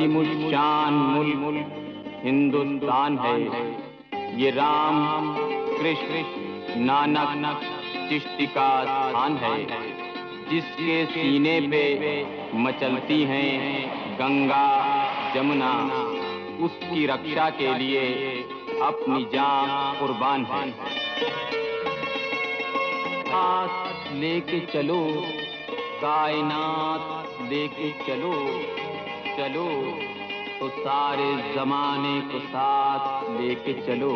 अजीमुश्शान मुल्क हिंदुस्तान है। ये राम कृष्ण नानक चिश्ती का स्थान है, जिसके सीने पे मचलती हैं गंगा जमुना, उसकी रक्षा के लिए अपनी जान कुर्बान है। साथ लेके चलो कायनात लेके चलो, चलो तो सारे जमाने को साथ लेके चलो।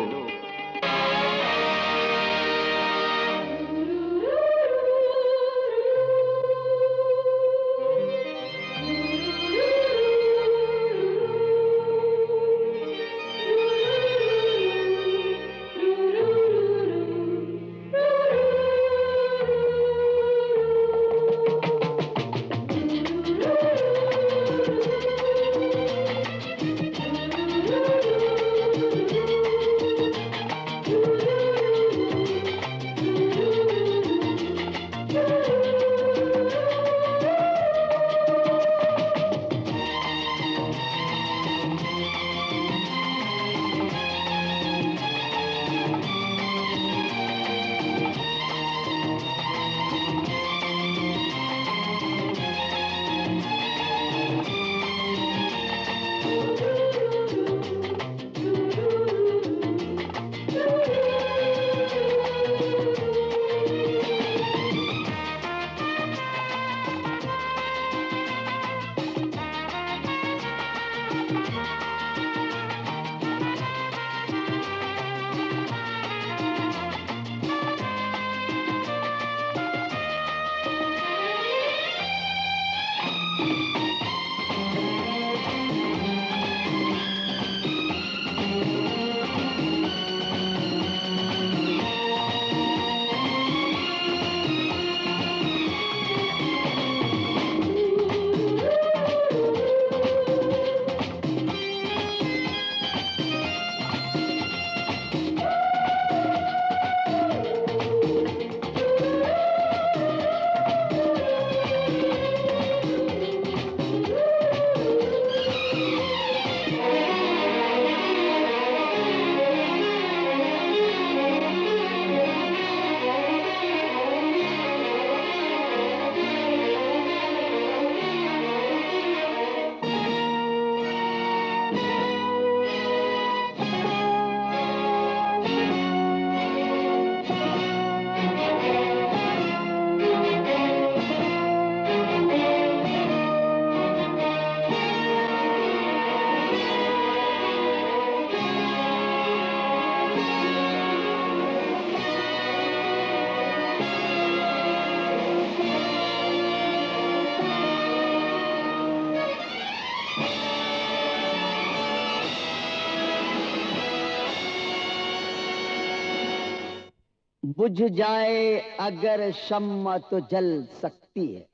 बुझ जाए अगर शम्मा तो जल सकती है,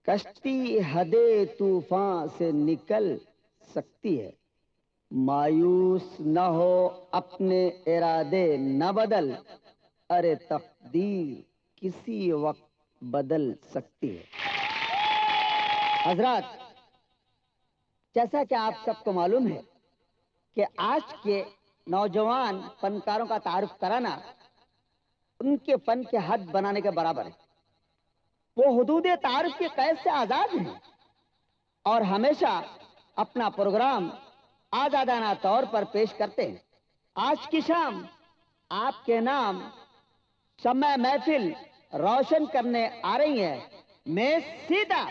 कश्ती हदे तूफान से निकल सकती है। मायूस न हो अपने इरादे न बदल, अरे तकदीर किसी वक्त बदल सकती है। हजरात, जैसा कि आप सबको मालूम है कि आज के नौजवान फनकारों का तारुफ कराना उनके फन के हद बनाने के बराबर है। वो हुदूद तारुफ के कैद से आजाद हैं और हमेशा अपना प्रोग्राम आजादाना तौर पर पेश करते हैं। आज की शाम आपके नाम शम्मा महफिल रोशन करने आ रही है मैं सीता।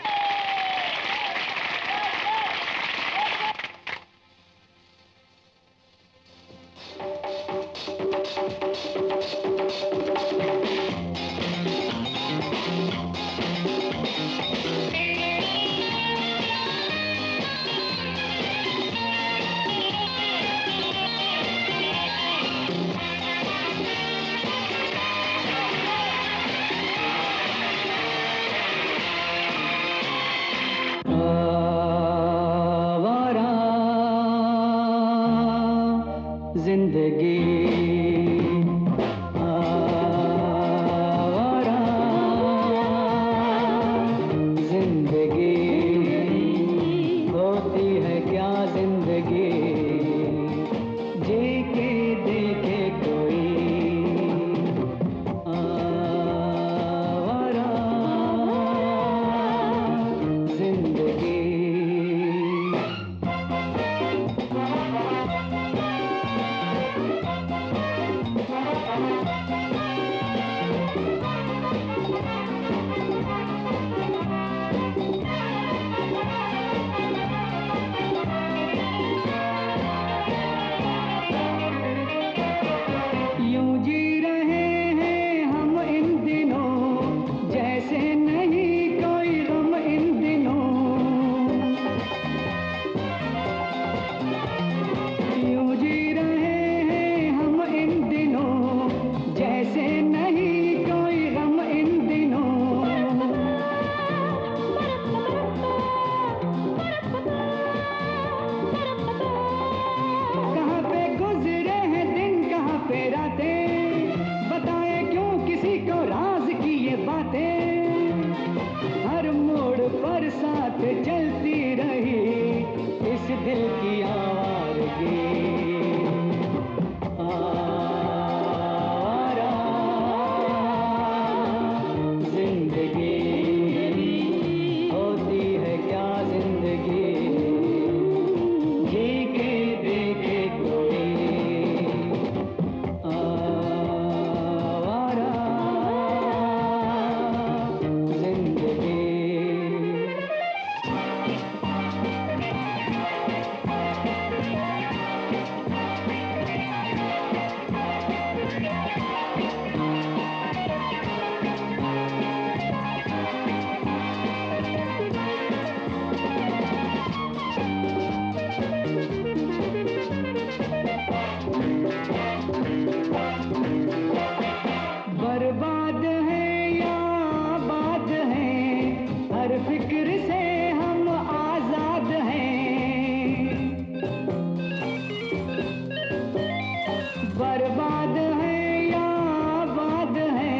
बर्बाद है या आबाद है,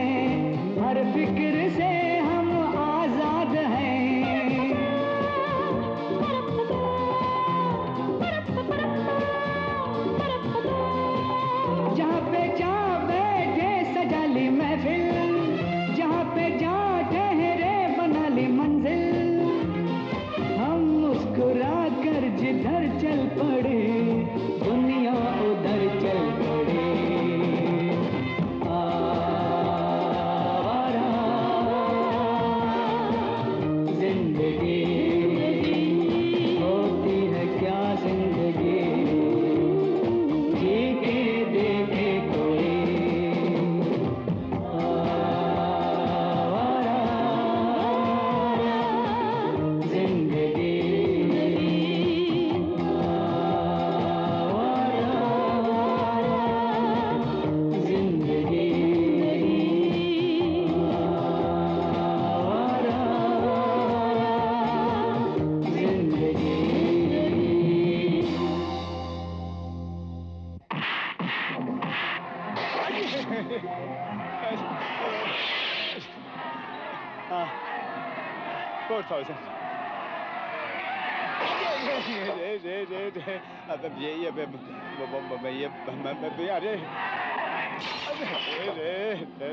हर फिक्र से हम आजाद हैं। जहाँ पे जा बैठे सजा ली महफिल, जहाँ पे जा ठहरे बना ली मंजिल, हम मुस्कुरा कर जिधर चल पड़े दुनिया उधर चल पड़े। आवारा जिंदगी होती है क्या जिंदगी, जी के देखे कोई। आवारा जिंदगी,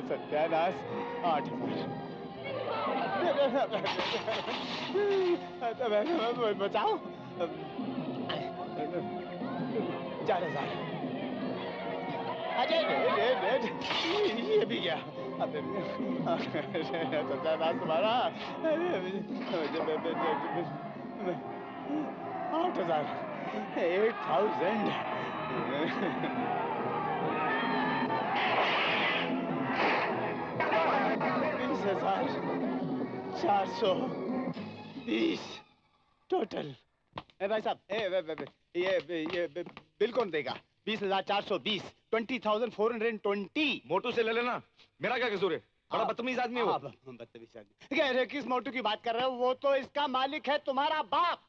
सत्यानाश 8,000 बचाओ। 4,000। अरे ये भी गया। सत्यानाश तुम्हारा। 8,000 8,000 20,420 टोटल। भाई साहब, ये बिल कौन देगा? 20,420, 20,420। मोटू से ले लेना, मेरा क्या कसूर है? बड़ा बदतमीज आदमी है वो। बदतमीज आदमी। कह रहे किस मोटू की बात कर रहे हो? वो तो इसका मालिक है, तुम्हारा बाप।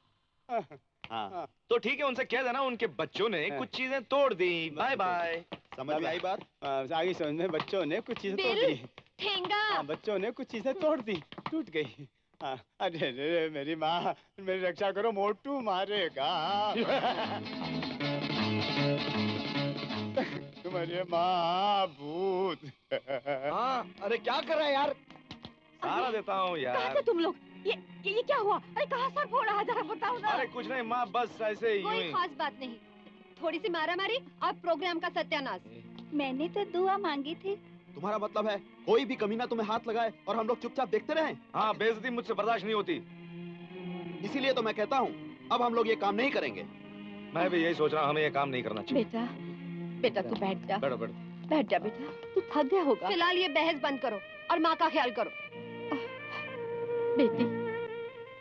हाँ, तो ठीक है, उनसे कह देना उनके बच्चों ने कुछ चीजें तोड़ दी। Bye bye. समझ में आई बात? आगे समझ में, बच्चों ने कुछ चीजें तोड़ दी। ठेंगा। बच्चों ने कुछ चीजें तोड़ दी, टूट गई। अरे मेरी माँ, मेरी रक्षा करो, मोटू मारेगा। तुम्हारी माँ भूत। हाँ, अरे क्या कर रहा है यार? सारा देता हूँ यार। कहाँ थे तुम लोग? ये क्या हुआ? अरे कहाँ सर फोड़ रहा है, जरा बताओ ना। अरे कुछ नहीं माँ, बस ऐसे ही। कोई खास बात नहीं, थोड़ी सी मारामारी और प्रोग्राम का सत्यानाश। मैंने तो दुआ मांगी थी। तुम्हारा मतलब है कोई भी कमीना तुम्हें हाथ लगाए और हम लोग चुपचाप देखते रहें? हाँ, बेइज्जती मुझसे बर्दाश्त नहीं होती। इसीलिए तो मैं कहता हूँ अब हम लोग ये काम नहीं करेंगे। मैं भी यही सोच रहा हूँ, हमें ये काम नहीं करना चाहिए। बेटा, बेटा तू बैठ जा। बैठो बैठो। बैठ जा बेटा, तू थक गया होगा। फिलहाल ये बहस बंद करो और माँ का ख्याल करो। बेटी,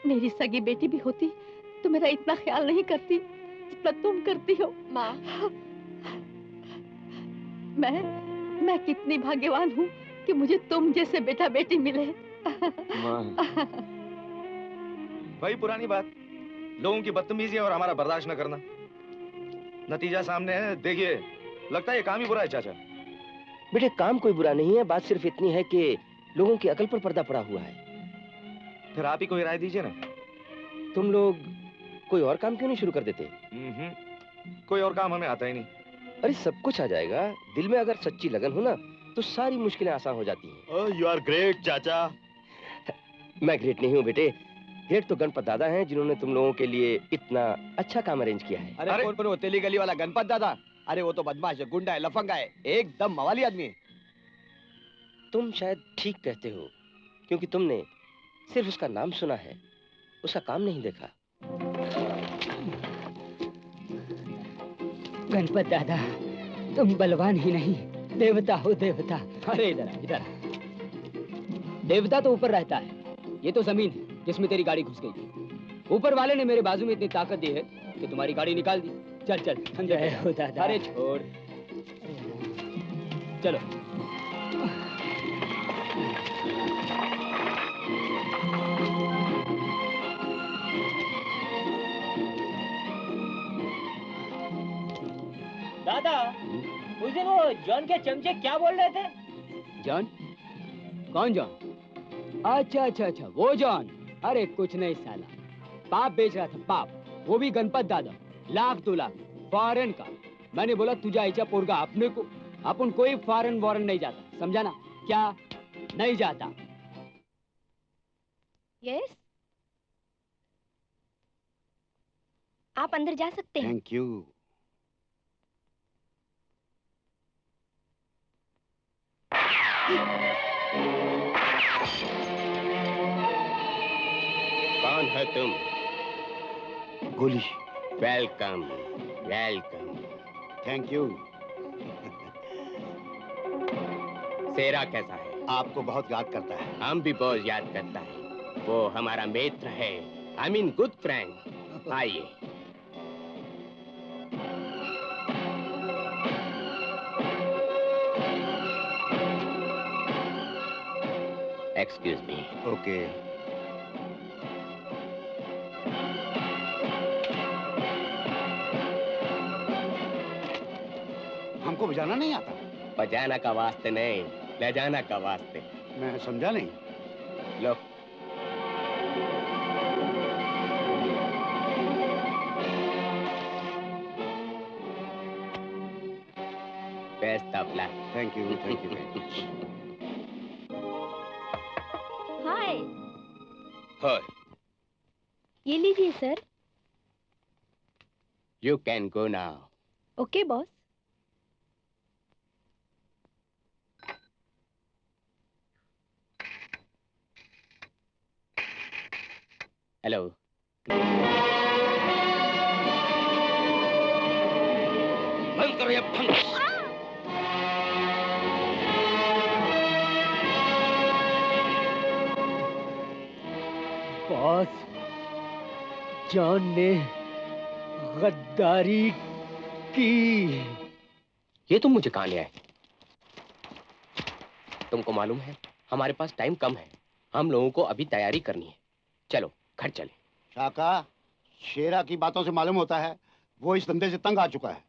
मेरी सगी बेटी भी होती तो मेरा इतना ख्याल नहीं करती जितना तुम करती हो। माँ, मैं कितनी भाग्यवान हूँ कि मुझे तुम जैसे बेटा बेटी मिले। वही पुरानी बात, लोगों की बदतमीजी और हमारा बर्दाश्त न करना। नतीजा सामने है, देखिए। लगता है ये काम ही बुरा है चाचा। बेटे काम कोई बुरा नहीं है, बात सिर्फ इतनी है कि लोगों की अकल पर पर्दा पड़ा हुआ है। फिर आप ही कोई राय दीजिए ना। तुम लोग कोई और काम क्यों नहीं शुरू कर देते? कोई और काम हमें आता ही नहीं। अरे सब कुछ आ जाएगा, दिल में अगर सच्ची लगन हो ना तो सारी मुश्किलें आसान हो जाती हैं। यू आर ग्रेट चाचा। मैं ग्रेट नहीं हूँ बेटे, ग्रेट तो गणपत दादा हैं जिन्होंने तुम लोगों के लिए इतना अच्छा काम अरेंज किया है। अरे कौन वो तेली गली वाला गणपत दादा? अरे वो तो बदमाश है, गुंडा है, लफंगा है, एकदम मवाली आदमी है। तुम शायद ठीक कहते हो, क्योंकि तुमने सिर्फ उसका नाम सुना है, उसका काम नहीं देखा। गणपत दादा, तुम बलवान ही नहीं, देवता हो देवता। अरे इधर इधर, देवता तो ऊपर रहता है, ये तो जमीन है जिसमें तेरी गाड़ी घुस गई थी। ऊपर वाले ने मेरे बाजू में इतनी ताकत दी है कि तुम्हारी गाड़ी निकाल दी। चल चल जय हो दादा। अरे छोड़, चलो। दादा, उस दिन वो जॉन के चमचे क्या बोल रहे थे? जॉन? कौन जॉन? अच्छा अच्छा अच्छा, वो जॉन। अरे कुछ नहीं साला, पाप बेच रहा था, पाप। वो भी गणपत दादा, 1,00,000 2 लाख फॉरेन का। मैंने बोला तुझा ऐसा पोरगा अपने को, अपन कोई फॉरेन वॉरेन नहीं जाता, समझा ना? क्या नहीं जाता? यस, आप अंदर जा सकते हैं। Thank you. कौन है तुम? गोली। Welcome welcome. Thank you. Shera कैसा है? आपको बहुत याद करता है। हम भी बहुत याद करता है। वो हमारा मित्र है, आई मीन गुड फ्रेंड। आइए। Excuse me. ओके। हमको बजाना नहीं आता। बजाना का वास्ते नहीं, ले जाना का वास्ते। मैं समझा नहीं। लो। Best of luck. Thank you very much. Hi. Hi. ये लीजिए sir. You can go now. Okay boss. Hello. बंद करो ये भंग। बॉस, जॉन ने गद्दारी की। ये तुम मुझे कहाँ ले आए? तुमको मालूम है हमारे पास टाइम कम है, हम लोगों को अभी तैयारी करनी है। चलो घर चले। शाका, शेरा की बातों से मालूम होता है वो इस धंधे से तंग आ चुका है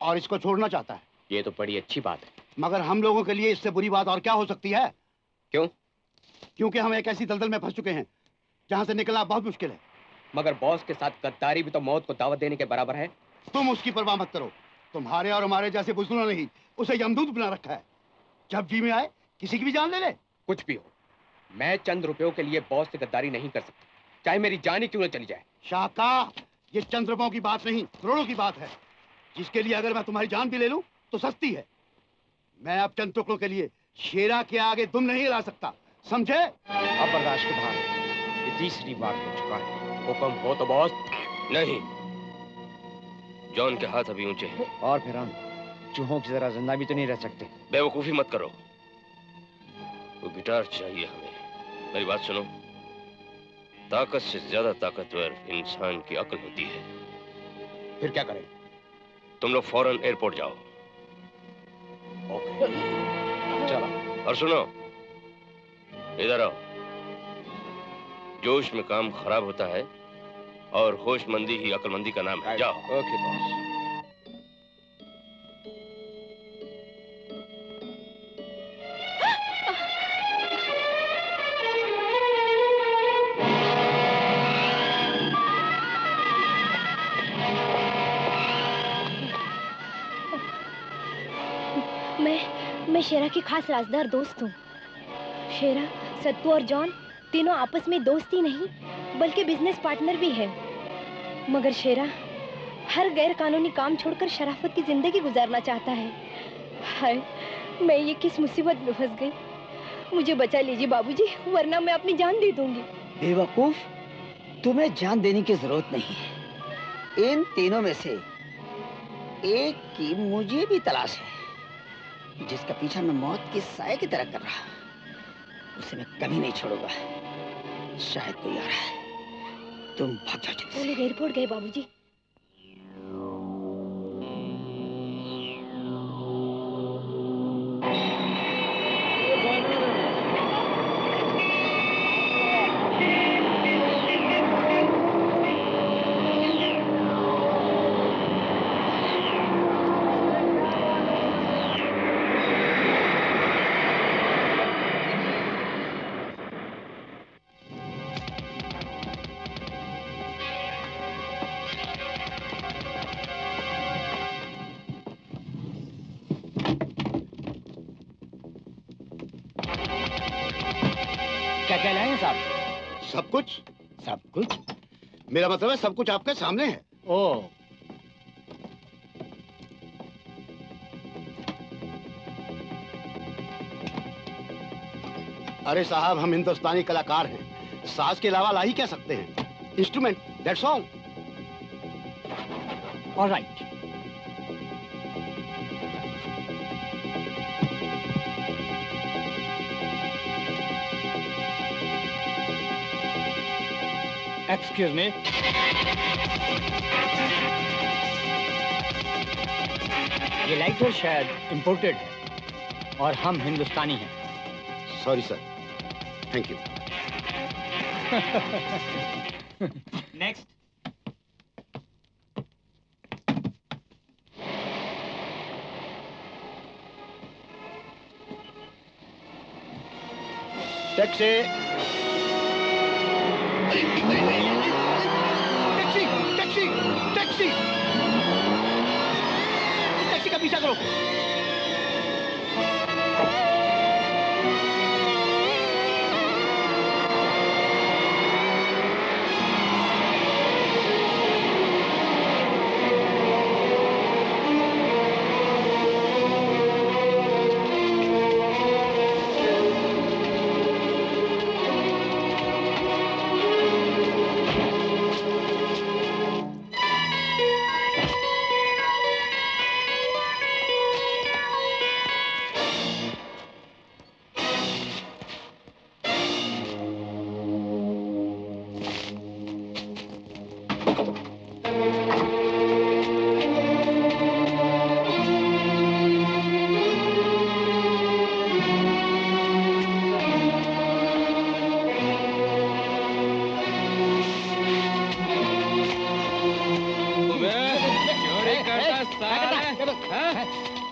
और इसको छोड़ना चाहता है। ये तो बड़ी अच्छी बात है। मगर हम लोगों के लिए इससे बुरी बात और क्या हो सकती है? क्यों? क्योंकि हम एक ऐसी दलदल में फंस चुके हैं जहां से निकलना बहुत मुश्किल है। मगर बॉस के साथ गद्दारी भी तो मौत को दावत देने के बराबर है। तुम उसकी परवाह मत करो। तुम्हारे और हमारे जैसे बुजुर्गों ने ही उसे यमदूत बना रखा है। जब जी में आए किसी की भी जान ले ले। कुछ भी हो, मैं चंद रुपयों के लिए बॉस से गद्दारी नहीं कर सकता, चाहे मेरी जान ही क्यों न चली जाए। शाका, ये चंद रुपयों की बात नहीं, करोड़ों की बात है, जिसके लिए अगर मैं तुम्हारी जान भी ले लूं तो सस्ती है। मैं अब चंद टुकड़ों के लिए शेरा के आगे दुम नहीं हिला सकता, समझे? अब बर्दाश्त के बाहर है। ये तीसरी बार हो चुका है। हुक्म हो तो बॉस। नहीं, जॉन के हाथ अभी ऊंचे हैं। और फिर हम चूहों की तरह जिंदा भी तो नहीं रह सकते। बेवकूफी मत करो। वो गिटार चाहिए हमें। मेरी बात सुनो, ताकत से ज्यादा ताकतवर इंसान की अक्ल होती है। फिर क्या करें? तुम लोग फौरन एयरपोर्ट जाओ। ओके। चलो। और सुनो, इधर आओ। जोश में काम खराब होता है और होशमंदी ही अक्लमंदी का नाम है। जाओ। Okay boss. मैं शेरा की खास राजदार दोस्त हूँ। शेरा, सत्तू और जॉन तीनों आपस में दोस्त ही नहीं बल्कि बिजनेस पार्टनर भी है। मगर शेरा हर गैर कानूनी काम छोड़कर शराफत की जिंदगी गुजारना चाहता है। हाय, मैं ये किस मुसीबत में फंस गई। मुझे बचा लीजिए बाबूजी, वरना मैं अपनी जान दे दूंगी। बेवकूफ, तुम्हें जान देने की जरूरत नहीं है। इन तीनों में से एक की मुझे भी तलाश है, जिसका पीछा मैं मौत के साए की तरह कर रहा हूं। उसे मैं कभी नहीं छोड़ूंगा। शायद कोई आ रहा है, तुम भाग जाओ जल्दी से। वो लोग एयरपोर्ट गए बाबूजी। क्या क्या लाए हैं साहब? सब कुछ। सब कुछ? मेरा मतलब है सब कुछ आपके सामने है। ओह, अरे साहब, हम हिंदुस्तानी कलाकार हैं, साज के अलावा ला ही क्या सकते हैं? Instrument, that's all. Alright. Excuse me, ये लाइटर शायद इंपोर्टेड है और हम हिंदुस्तानी हैं। Sorry sir, thank you. Next. Taxi, taxi, taxi, taxi, taxi का पीछा करो।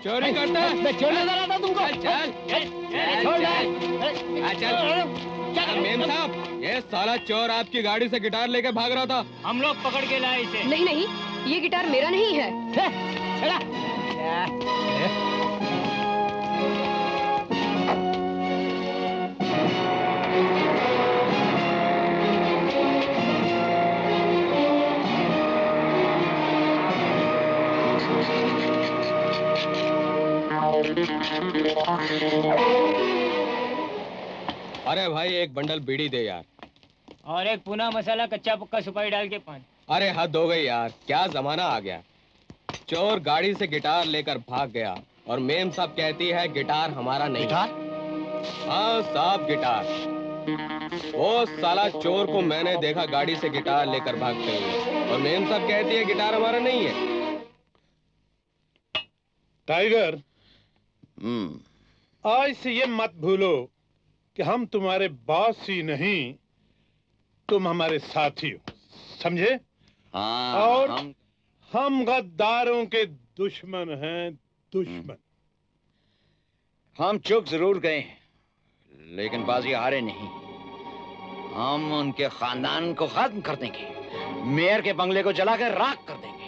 चोरी करता है? मैं चोरी नजर आता तुमको? चल मेम साहब, ये साला चोर आपकी गाड़ी से गिटार लेके भाग रहा था। हम लोग पकड़ के लाए इसे। नहीं नहीं, ये गिटार मेरा नहीं है। अरे भाई, एक बंडल बीड़ी दे यार। और एक पूना मसाला कच्चा पक्का सुपारी डाल के पान। अरे हद हो गई यार, क्या जमाना आ गया। चोर गाड़ी से गिटार लेकर भाग गया और मेम साहब कहती है गिटार हमारा नहीं। गिटार? हाँ साहब, गिटार। वो साला चोर को मैंने देखा गाड़ी से गिटार लेकर भागते हुए, और मेम साहब कहती है गिटार हमारा नहीं है। टाइगर, आज से ये मत भूलो कि हम तुम्हारे बॉस ही नहीं, तुम हमारे साथी हो, समझे? हाँ, और हम गद्दारों के दुश्मन हैं, दुश्मन। हम चूक जरूर गए हैं, लेकिन बाजी हारे नहीं। हम उनके खानदान को खत्म कर देंगे, मेयर के बंगले को जलाकर राख कर देंगे।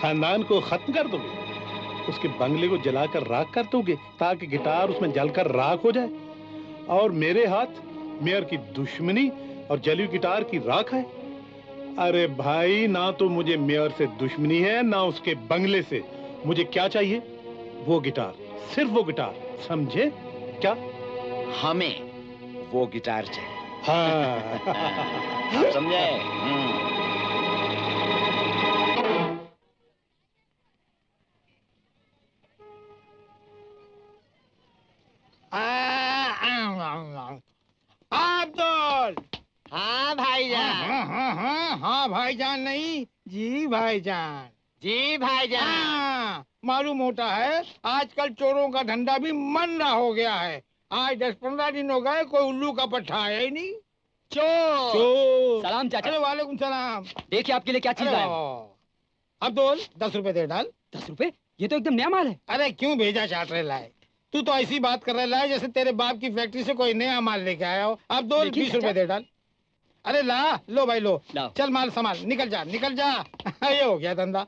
खानदान को खत्म कर दोगे? उसके बंगले को जलाकर राख कर दोगे ताकि गिटार उसमें जलकर राख हो जाए? और मेरे हाथ मेयर की दुश्मनी और जली हुई गिटार की राख है? अरे भाई, ना तो मुझे मेयर से दुश्मनी है ना उसके बंगले से। मुझे क्या चाहिए? वो गिटार, सिर्फ वो गिटार, समझे? क्या? हमें वो गिटार चाहिए। हाँ। आप समझे? अब्दुल। हाँ भाईजान। हाँ भाईजान नहीं, जी भाईजान। जी भाईजान। हाँ, मालूम होता है आजकल चोरों का धंधा भी मंदा हो गया है। आज 10-15 दिन हो गए कोई उल्लू का पट्टा आया ही नहीं। चोर। सलाम चाचा। अरे वालेकुम सलाम। देखिए आपके लिए क्या चीज लाया। अब्दुल, 10 रुपए दे डाल। 10 रुपए? ये तो एकदम नया माल है। अरे क्यों भेजा चाट रहे लाए? तू तो ऐसी बात कर रहा है जैसे तेरे बाप की फैक्ट्री से कोई नया माल लेके आया हो। अब 20 रुपए दे डाल। अरे ला, लो भाई लो। चल माल संभाल, निकल जा निकल जा। ये हो गया धंधा।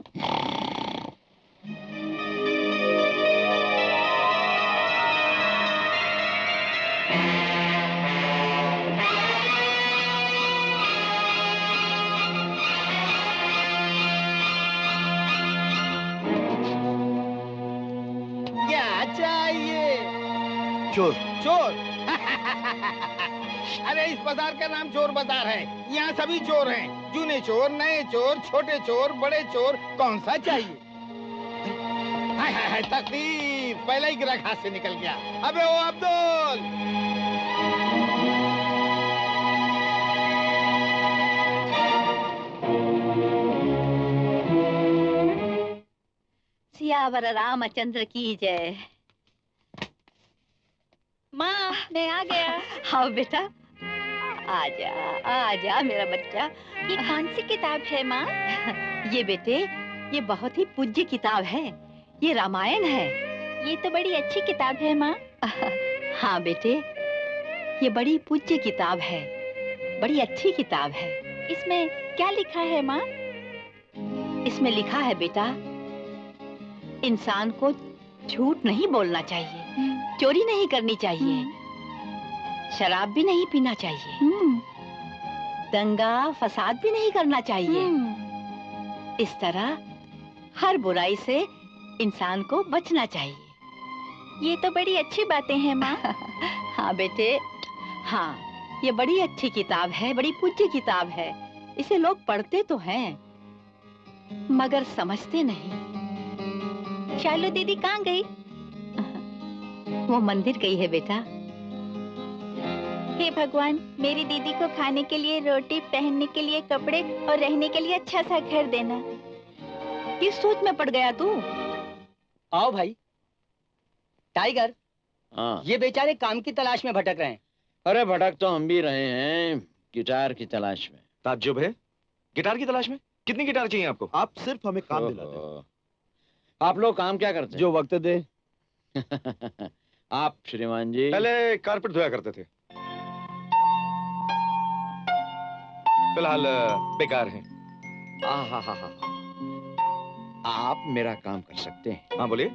क्या चाहिए? चोर। चोर? अरे इस बाजार का नाम चोर बाजार है। यहाँ सभी चोर हैं। जूने चोर, नए चोर, छोटे चोर, बड़े चोर। कौन सा चाहिए? हाय हाय हाय, तकलीफ! पहला ही ग्राहक हाथ से निकल गया। अबे ओ अब्दुल! सियावर रामचंद्र की जय। माँ, मैं आ गया। हाँ बेटा, आजा आजा मेरा बच्चा। ये कौन सी किताब है माँ? ये बेटे, ये बहुत ही पूज्य किताब है। ये रामायण है। ये तो बड़ी अच्छी किताब है माँ। हाँ बेटे, ये बड़ी पूज्य किताब है, बड़ी अच्छी किताब है। इसमें क्या लिखा है माँ? इसमें लिखा है बेटा, इंसान को झूठ नहीं बोलना चाहिए, चोरी नहीं करनी चाहिए, शराब भी नहीं पीना चाहिए, दंगा फसाद भी नहीं करना चाहिए। इस तरह हर बुराई से इंसान को बचना चाहिए। ये तो बड़ी अच्छी बातें हैं माँ। हाँ बेटे, हाँ, ये बड़ी अच्छी किताब है, बड़ी पूज्य किताब है। इसे लोग पढ़ते तो हैं, मगर समझते नहीं। शालू दीदी कहाँ गई? वो मंदिर गई है बेटा। हे भगवान, मेरी दीदी को खाने के लिए रोटी, पहनने के लिए कपड़े और रहने के लिए अच्छा सा घर देना। किस सोच में पड़ गया तू? आओ भाई। टाइगर, हाँ। ये बेचारे काम की तलाश में भटक रहे हैं। अरे भटक तो हम भी रहे हैं, गिटार की तलाश में। ताज्जुब है, गिटार की तलाश में? कितनी गिटार चाहिए आपको? आप सिर्फ हमें काम दिलाते हैं। आप लोग काम क्या करते हैं? जो वक्त दे। आप श्रीमान जी? पहले कारपेट धोया करते थे, फिलहाल बेकार हैं। आप मेरा काम कर सकते हैं। हाँ बोलिए।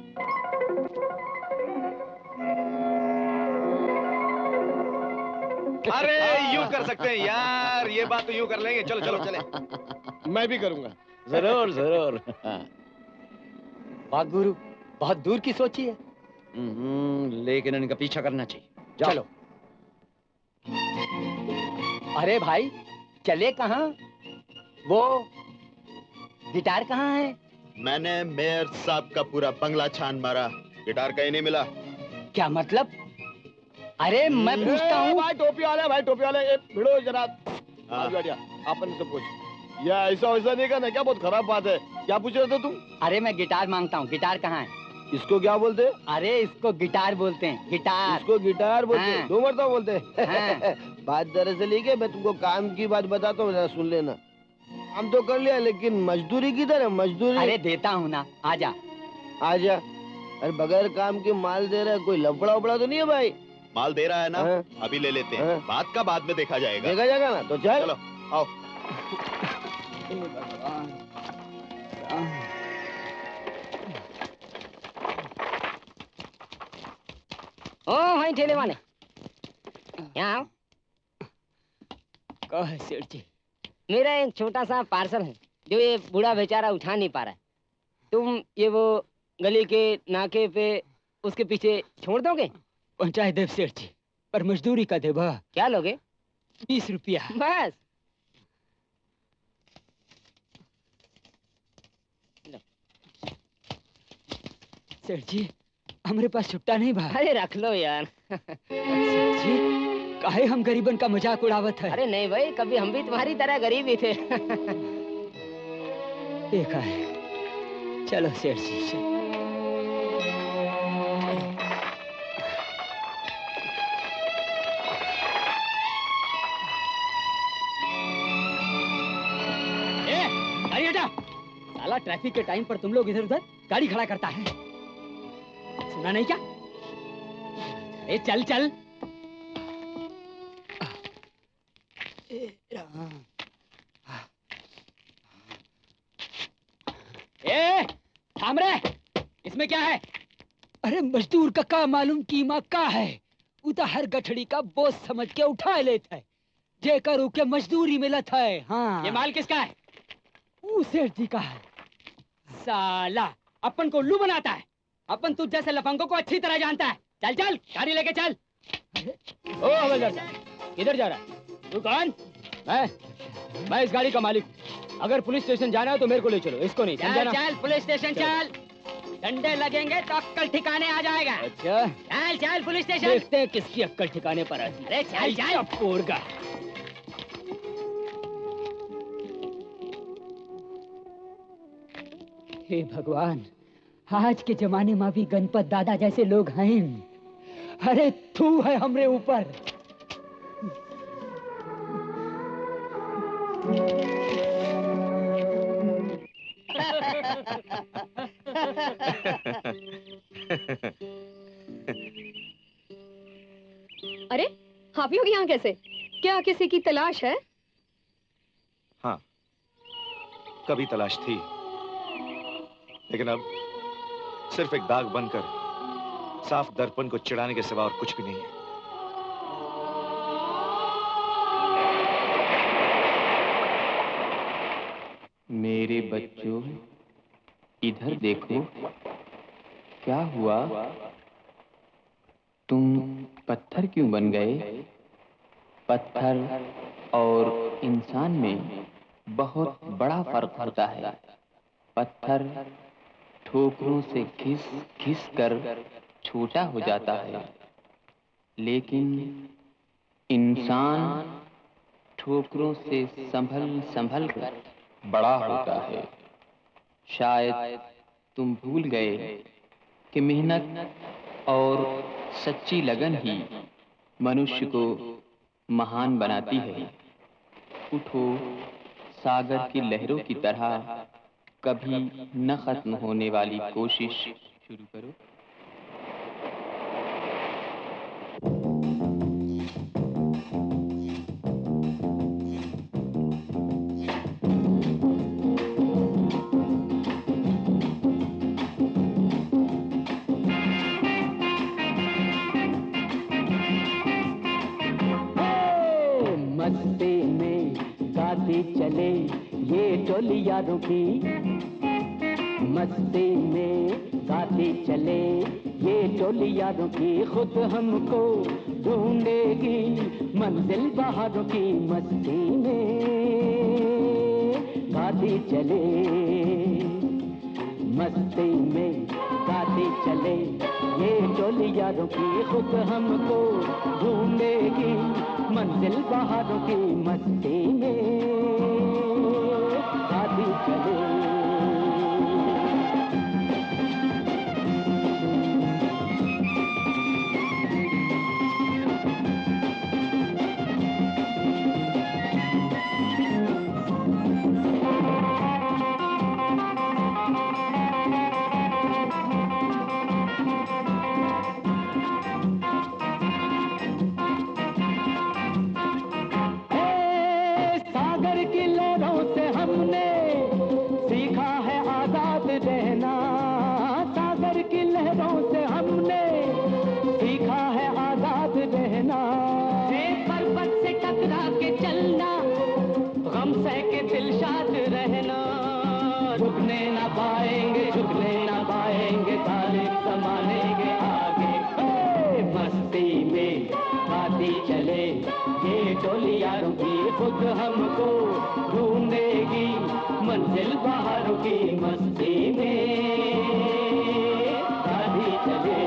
अरे यूं कर सकते हैं यार, ये बात तो यूं कर लेंगे। चलो चलो चले। मैं भी करूंगा। जरूर जरूर। वाह गुरु, बहुत दूर की सोची है। लेकिन इनका पीछा करना चाहिए। चलो। अरे भाई, चले कहाँ? वो गिटार कहाँ है? मैंने मेयर साहब का पूरा बंगला छान मारा, गिटार कहीं नहीं मिला। क्या मतलब? अरे मैं पूछता हूँ। भाई टोपी वाले, ये भिड़ो जरा। अपन से पूछ। ये ऐसा वैसा नहीं करना, क्या बहुत खराब बात है। क्या पूछ रहे थे तुम? अरे मैं गिटार मांगता हूँ, गिटार कहाँ है? इसको क्या बोलते? अरे इसको गिटार बोलते हैं, गिटार। इसको गिटार बोलते हैं? हाँ। दो मरतबा बोलते हैं। हाँ। बात दरअसल ये, मैं तुमको काम की बात बताता हूँ, जरा सुन लेना। काम तो कर लिया, लेकिन मजदूरी किधर है? मजदूरी। अरे देता हूँ ना, आजा। आजा। अरे बगैर काम के माल दे रहा है, कोई लफड़ा उपड़ा तो नहीं है भाई? माल दे रहा है ना? हाँ। अभी ले लेते हैं। बात का बाद में देखा जाएगा। देखा जाएगा ना, तो चल। चलो आओ। ओ भाई ठेले वाले, यहाँ आओ। कहो सेठ जी। मेरा एक छोटा सा पार्सल है जो ये बूढ़ा बेचारा उठा नहीं पा रहा है। तुम ये वो गली के नाके पे उसके पीछे छोड़ दोगे? पहुंचाए देव सेठ जी, पर मजदूरी का देवा। क्या लोगे? 20 रुपया बस। सेठ जी, हमारे पास छुट्टा नहीं बा। अरे रख लो यार। सेठ जी, काहे हम गरीबन का मजाक उड़ावत है? अरे नहीं भाई, कभी हम भी तुम्हारी तरह गरीब ही थे। देखा है। चलो सेठ जी। अरे हटा, साला ट्रैफिक के टाइम पर तुम लोग इधर उधर गाड़ी खड़ा करता है, सुना नहीं क्या? अरे चल चल। ए, थाम रे, इसमें क्या है? अरे मजदूर का मालूम कीमा का है, उता हर गठड़ी का बोझ समझ के उठा लेता है, जेकर उके मजदूरी मिलत है। हाँ, ये माल किसका है? सेठ जी का है। साला अपन को उल्लू बनाता है। अपन तुझ जैसे लफंगों को अच्छी तरह जानता है। चल चल गाड़ी लेके चल। ओ हवलदार साहब, किधर जा रहा है? तू कौन? मैं इस गाड़ी का मालिक हूँ। अगर पुलिस स्टेशन जाना है तो मेरे को ले चलो, इसको नहीं। समझा ना? चल पुलिस स्टेशन चल। डंडे लगेंगे तो अक्कल ठिकाने आ जाएगा। अच्छा चल चल पुलिस स्टेशन। देखते हैं किसकी अक्कल ठिकाने पर आती है। अरे चल चल। पोरगा। हे भगवान, आज के जमाने में भी गणपत दादा जैसे लोग हैं। अरे तू है हमरे ऊपर। अरे आप लोग यहाँ कैसे? क्या किसी की तलाश है? हाँ, कभी तलाश थी, लेकिन अब सिर्फ एक दाग बनकर साफ दर्पण को चिढ़ाने के सिवा और कुछ भी नहीं है। मेरे बच्चों, इधर देखो। क्या हुआ? तुम पत्थर क्यों बन गए? पत्थर और इंसान में बहुत बड़ा फर्क होता है। पत्थर ठोकरों से घिस घिस कर छोटा हो जाता है, लेकिन इंसान ठोकरों से संभल संभल कर बड़ा होता है। शायद तुम भूल गए कि मेहनत और सच्ची लगन ही मनुष्य को महान बनाती है। उठो, सागर की लहरों की तरह कभी न खत्म होने वाली कोशिश शुरू करो। मस्ती में गाती चले ये टोली यारों की, मस्ती में गाती चले ये टोली यारों की। खुद हमको ढूंढेगी मंजिल बहारों की। मस्ती में गाती चले, मस्ती में गाती चले ये टोली यारों की। खुद हमको ढूंढेगी मंजिल बहारों की। मस्ती में गाती चले। झुकने ना पाएंगे, झुकने ना पाएंगे, तारीफ संभालेंगे आगे। मस्ती में गाती चले ये टोली यारों की। खुद हमको ढूंढेगी मंजिल बहारों की। मस्ती में गाती चले।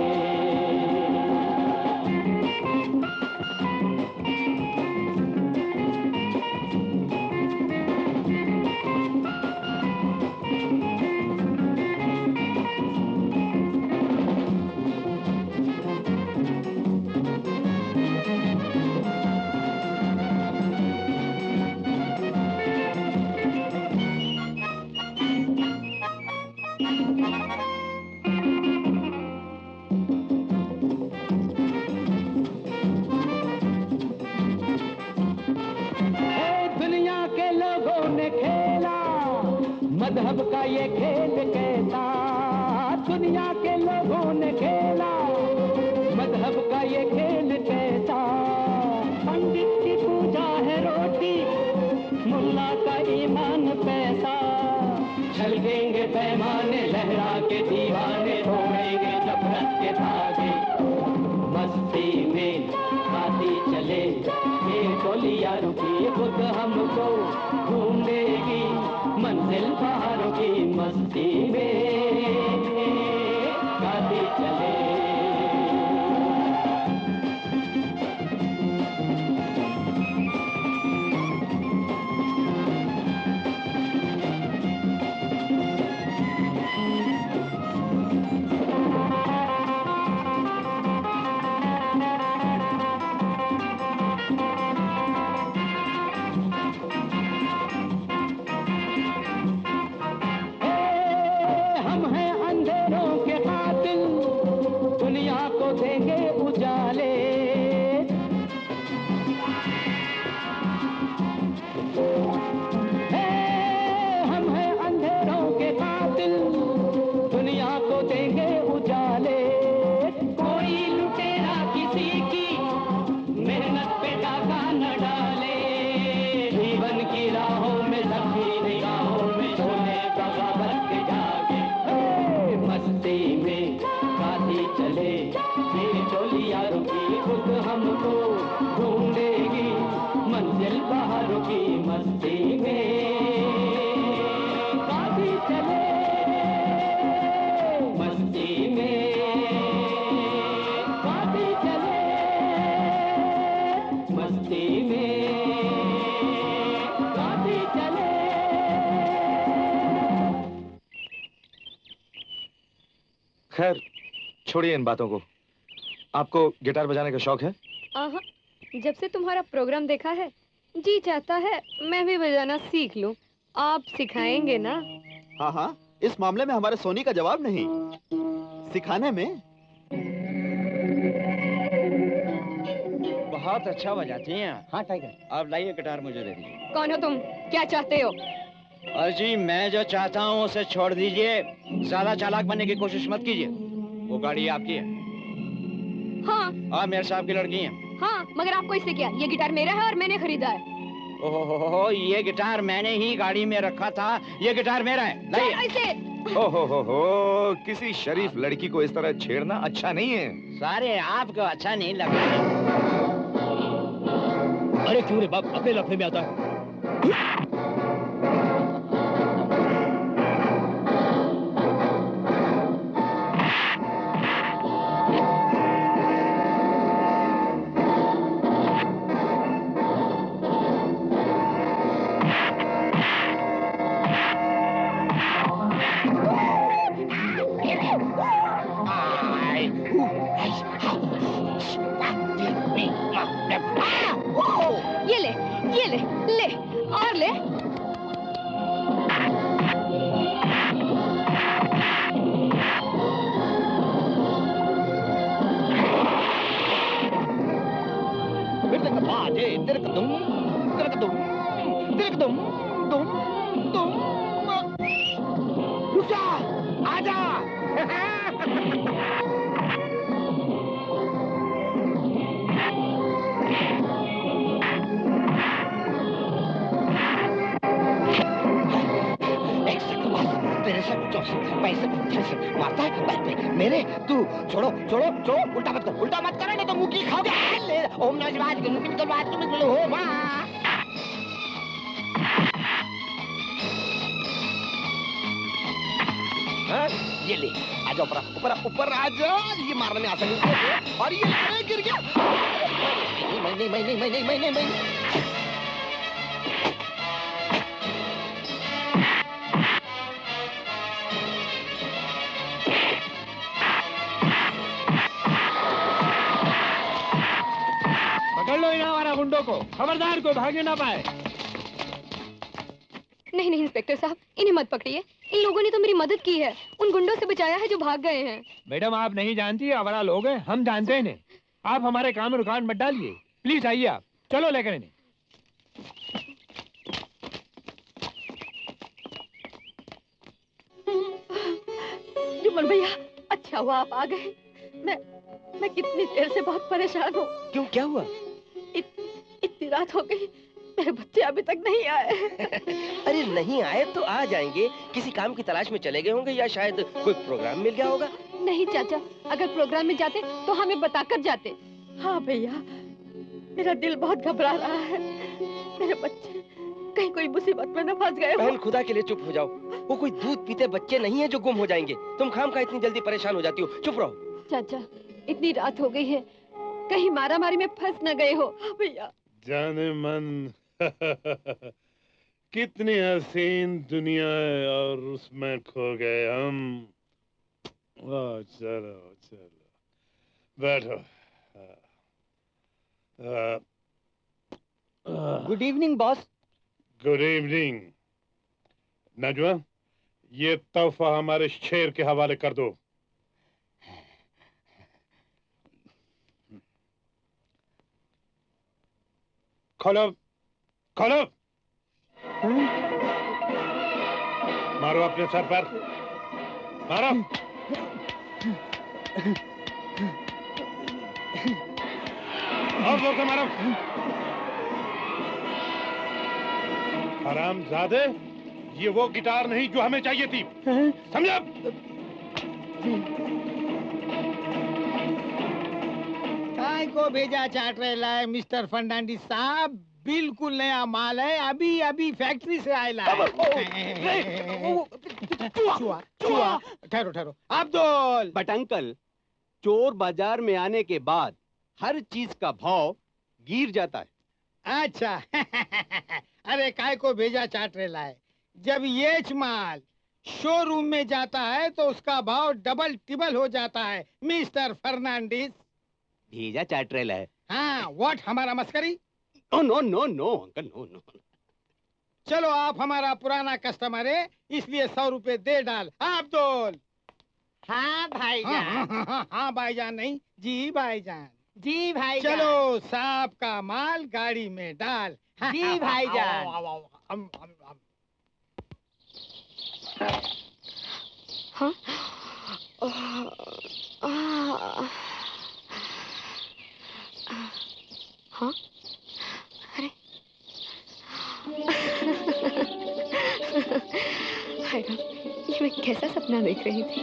मजहब का ये खेल कैसा दुनिया के लोगों ने खेला। मजहब का ये खेल कैसा। पंडित की पूजा है रोटी, मुल्ला का ईमान पैसा। छलकेंगे पैमाने लहरा के दीवाने, तोड़ेंगे चले। खैर छोड़िए इन बातों को। आपको गिटार बजाने का शौक है? जब से तुम्हारा प्रोग्राम देखा है जी चाहता है मैं भी बजाना सीख लूं। आप सिखाएंगे ना? हाँ हाँ, इस मामले में हमारे सोनी का जवाब नहीं। सिखाने में बहुत अच्छा बजाती हैं। हाँ टाइगर, आप लाइए गिटार मुझे दे दीजिए। कौन हो तुम? क्या चाहते हो? अजी मैं जो चाहता हूँ उसे छोड़ दीजिए। ज्यादा चालाक बनने की कोशिश मत कीजिए। वो गाड़ी आपकी है? हाँ। आप मेरे साहब की लड़की हैं? हाँ, मगर आपको इससे क्या? ये गिटार मेरा है और मैंने खरीदा है। ओहो, ये गिटार मैंने ही गाड़ी में रखा था। ये गिटार मेरा है, लाइए। ओहो, किसी शरीफ लड़की को इस तरह छेड़ना अच्छा नहीं है। सारे आपको अच्छा नहीं लगा? अरे क्यों रे बाप, अपने लफड़े में आता है। ये ले, ले और ले। रुक जा, आजा। मारता है बैठ पे मेरे। तू छोड़ो छोड़ो छोड़ो, उल्टा मत कर, उल्टा मत कर, नहीं तो मुंह की खाओगे। ले ओम नमः शिवाय के मुंह की निकल बात निकल हो मां। ये ले, आजा ऊपर ऊपर ऊपर आजा। ये मारने में आसानी है और ये अरे गिर गया। मैं पकड़ लो इन हमारा गुंडों को, खबरदार को भागने ना पाए। नहीं नहीं इंस्पेक्टर साहब, इन्हें मत पकड़िए। इन लोगों ने तो मेरी मदद की है, उन गुंडों से बचाया है जो भाग गए हैं। मैडम आप नहीं जानती, आवारा लोग हैं, हम जानते हैं इन्हें। आप हमारे काम में रुकावट मत डालिए, प्लीज आइए आप। चलो लेकर इन्हें। जुम्मन भैया, अच्छा हुआ आप आ गए। मैं कितनी देर से बहुत परेशान हूँ। क्यों, क्या हुआ? इतनी रात हो गई, मेरे बच्चे अभी तक नहीं आए। अरे नहीं आए तो आ जाएंगे। किसी काम की तलाश में चले गए होंगे या शायद कोई प्रोग्राम मिल गया होगा। नहीं चाचा, अगर प्रोग्राम में जाते तो हमें बताकर जाते। हाँ भैया, मेरा दिल बहुत घबरा रहा है। मेरे कहीं कोई मुसीबत में न फंस गए हो। बहन खुदा के लिए चुप हो जाओ। वो कोई दूध पीते बच्चे नहीं है जो गुम हो जाएंगे। तुम खामखा इतनी जल्दी परेशान हो जाती हो। चुप रहो। चाचा इतनी रात हो गई है, कहीं मारामारी में फंस न गए हो भैया। जाने मन कितनी हसीन दुनिया है और उसमें खो गए हम। चलो चलो बैठो। Good evening boss. Good evening. Najwa, ये तोहफा हमारे शेर के हवाले कर दो। खोलो खोलो। मारो अपने सर पर, मारो। और जोर से मारो। हरामजादे, ये वो गिटार नहीं जो हमें चाहिए थी, समझा? काय को भेजा चाट रहे है मिस्टर फर्नांडिस साहब? बिल्कुल नया माल है, अभी अभी फैक्ट्री से आयला है। चुआ ठहरो ठहरो अब्दुल। बट अंकल, चोर बाजार में आने के बाद हर चीज का भाव गिर जाता है। अच्छा अरे काय को भेजा चाट रहा है? जब ये माल शोरूम में जाता है तो उसका भाव डबल टिबल हो जाता है मिस्टर फर्नांडिस। भेजा चाट रहा है। हाँ, व्हाट हमारा मस्करी? No no no no uncle, no no. चलो आप हमारा पुराना कस्टमर है, इसलिए 100 रुपए दे डाल। अब्दुल। हाँ भाईजान। हाँ भाईजान नहीं, जी भाईजान। जी भाईजान। चलो सांप का माल गाड़ी में डाल। जी भाईजान। हाँ? हाँ? अरे हाय राम, ये मैं कैसा सपना देख रही थी।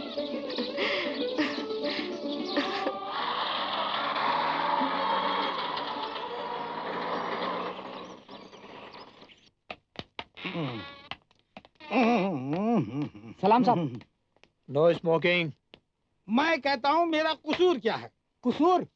सलाम साहब। No smoking. मैं कहता हूँ मेरा कसूर क्या है? कसूर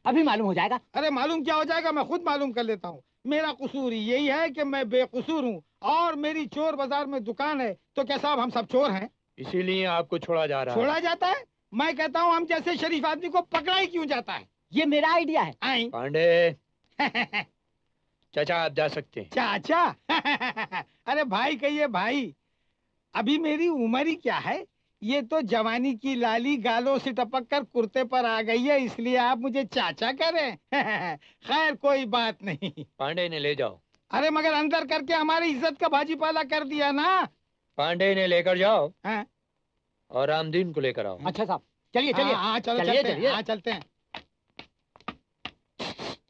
अभी मालूम हो जाएगा। अरे मालूम क्या हो जाएगा, मैं खुद मालूम कर लेता हूँ। मेरा कसूर यही है कि मैं बेकसूर हूँ और मेरी चोर बाजार में दुकान है। तो क्या साहब हम सब चोर हैं? इसीलिए आपको छोड़ा जा रहा है। छोड़ा जाता है? मैं कहता हूँ हम जैसे शरीफ आदमी को पकड़ा ही क्यों जाता है? ये मेरा आइडिया है। पांडे चाचा आप जा सकते हैं। चाचा अरे भाई कहिए भाई, अभी मेरी उम्र ही क्या है, ये तो जवानी की लाली गालों से टपक कर कुर्ते पर आ गई है, इसलिए आप मुझे चाचा करें। खैर कोई बात नहीं। पांडे ने ले जाओ। अरे मगर अंदर करके हमारी इज्जत का भाजीपाला कर दिया ना। पांडे ने लेकर जाओ। हाँ? और रामदीन को लेकर आओ। अच्छा साहब, चलिए चलिए। हाँ चलो चलते हैं।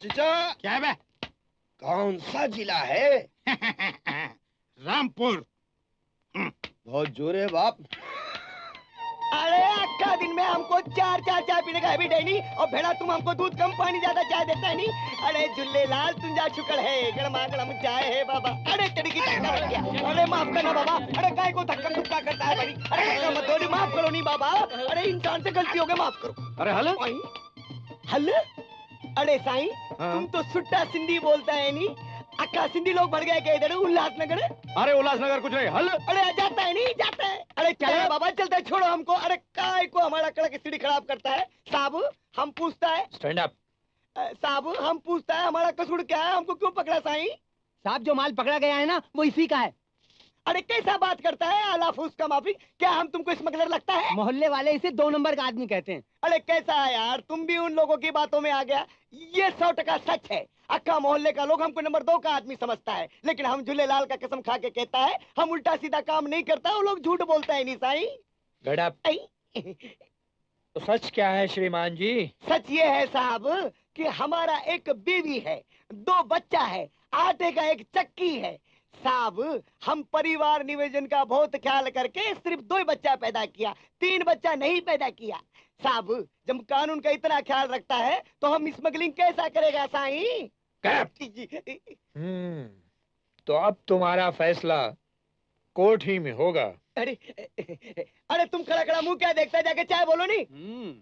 चचा क्या है बे? कौन सा जिला है? रामपुर। बहुत जोर है बाप। अरे अक्का दिन में हमको चार चाय पीने का हैबिट है नहीं, और भेड़ा तुम हमको दूध कम पानी ज्यादा चाय देता है नहीं। अरे जुल्ले लाल तुंजा शुक्र है, गरमा गरम चाय है बाबा। अरे तेरी की धक्का लग गया। अरे माफ करना बाबा। अरे काय को धक्का मुक्का करता है बड़ी। अरे मत दो, माफ करो नहीं बाबा। अरे इंसान से गलती हो गई, माफ करो। अरे हल हल? अरे साईं, तुम तो सुट्टा सिंधी बोलता है नहीं। अक्का सिंधी लोग बढ़ गए क्या इधर उल्लासनगर? अरे उल्लासनगर कुछ नहीं, हल। अरे जाता है नहीं, जाता है। अरे चले बाबा, चलता है, छोड़ो हमको। अरे काय को हमारा कड़क सीढ़ी खराब करता है साहब? हम पूछता है स्टैंड अप साहब, हम पूछता है हमारा कसूर क्या है, हमको क्यों पकड़ा साईं? साहब जो माल पकड़ा गया है ना वो इसी का है। अरे कैसा बात करता है आला फूस का माफी? क्या हम तुमको स्मगलर लगता है? मोहल्ले वाले इसे 2 नंबर का आदमी कहते हैं। अरे कैसा है यार, तुम भी उन लोगों की बातों में आ गया। ये 100% सच है। अक्का मोहल्ले का लोग हमको नंबर 2 का आदमी समझता है, लेकिन हम झूलेलाल का कसम खा के कहता है हम उल्टा सीधा काम नहीं करता। वो लोग झूठ बोलता है नहीं साईं। तो सच क्या है श्रीमान जी? सच ये है साहब कि हमारा एक बीवी है, 2 बच्चा है, आटे का एक चक्की है। साहब हम परिवार नियोजन का बहुत ख्याल करके सिर्फ 2 बच्चा पैदा किया, 3 बच्चा नहीं पैदा किया। साहब जब कानून का इतना ख्याल रखता है तो हम स्मगलिंग कैसा करेगा साईं? तो अब तुम्हारा फैसला कोर्ट ही में होगा। अरे अरे तुम खड़ा खड़ा मुंह क्या देखता है, जाके चाय बोलो नहीं।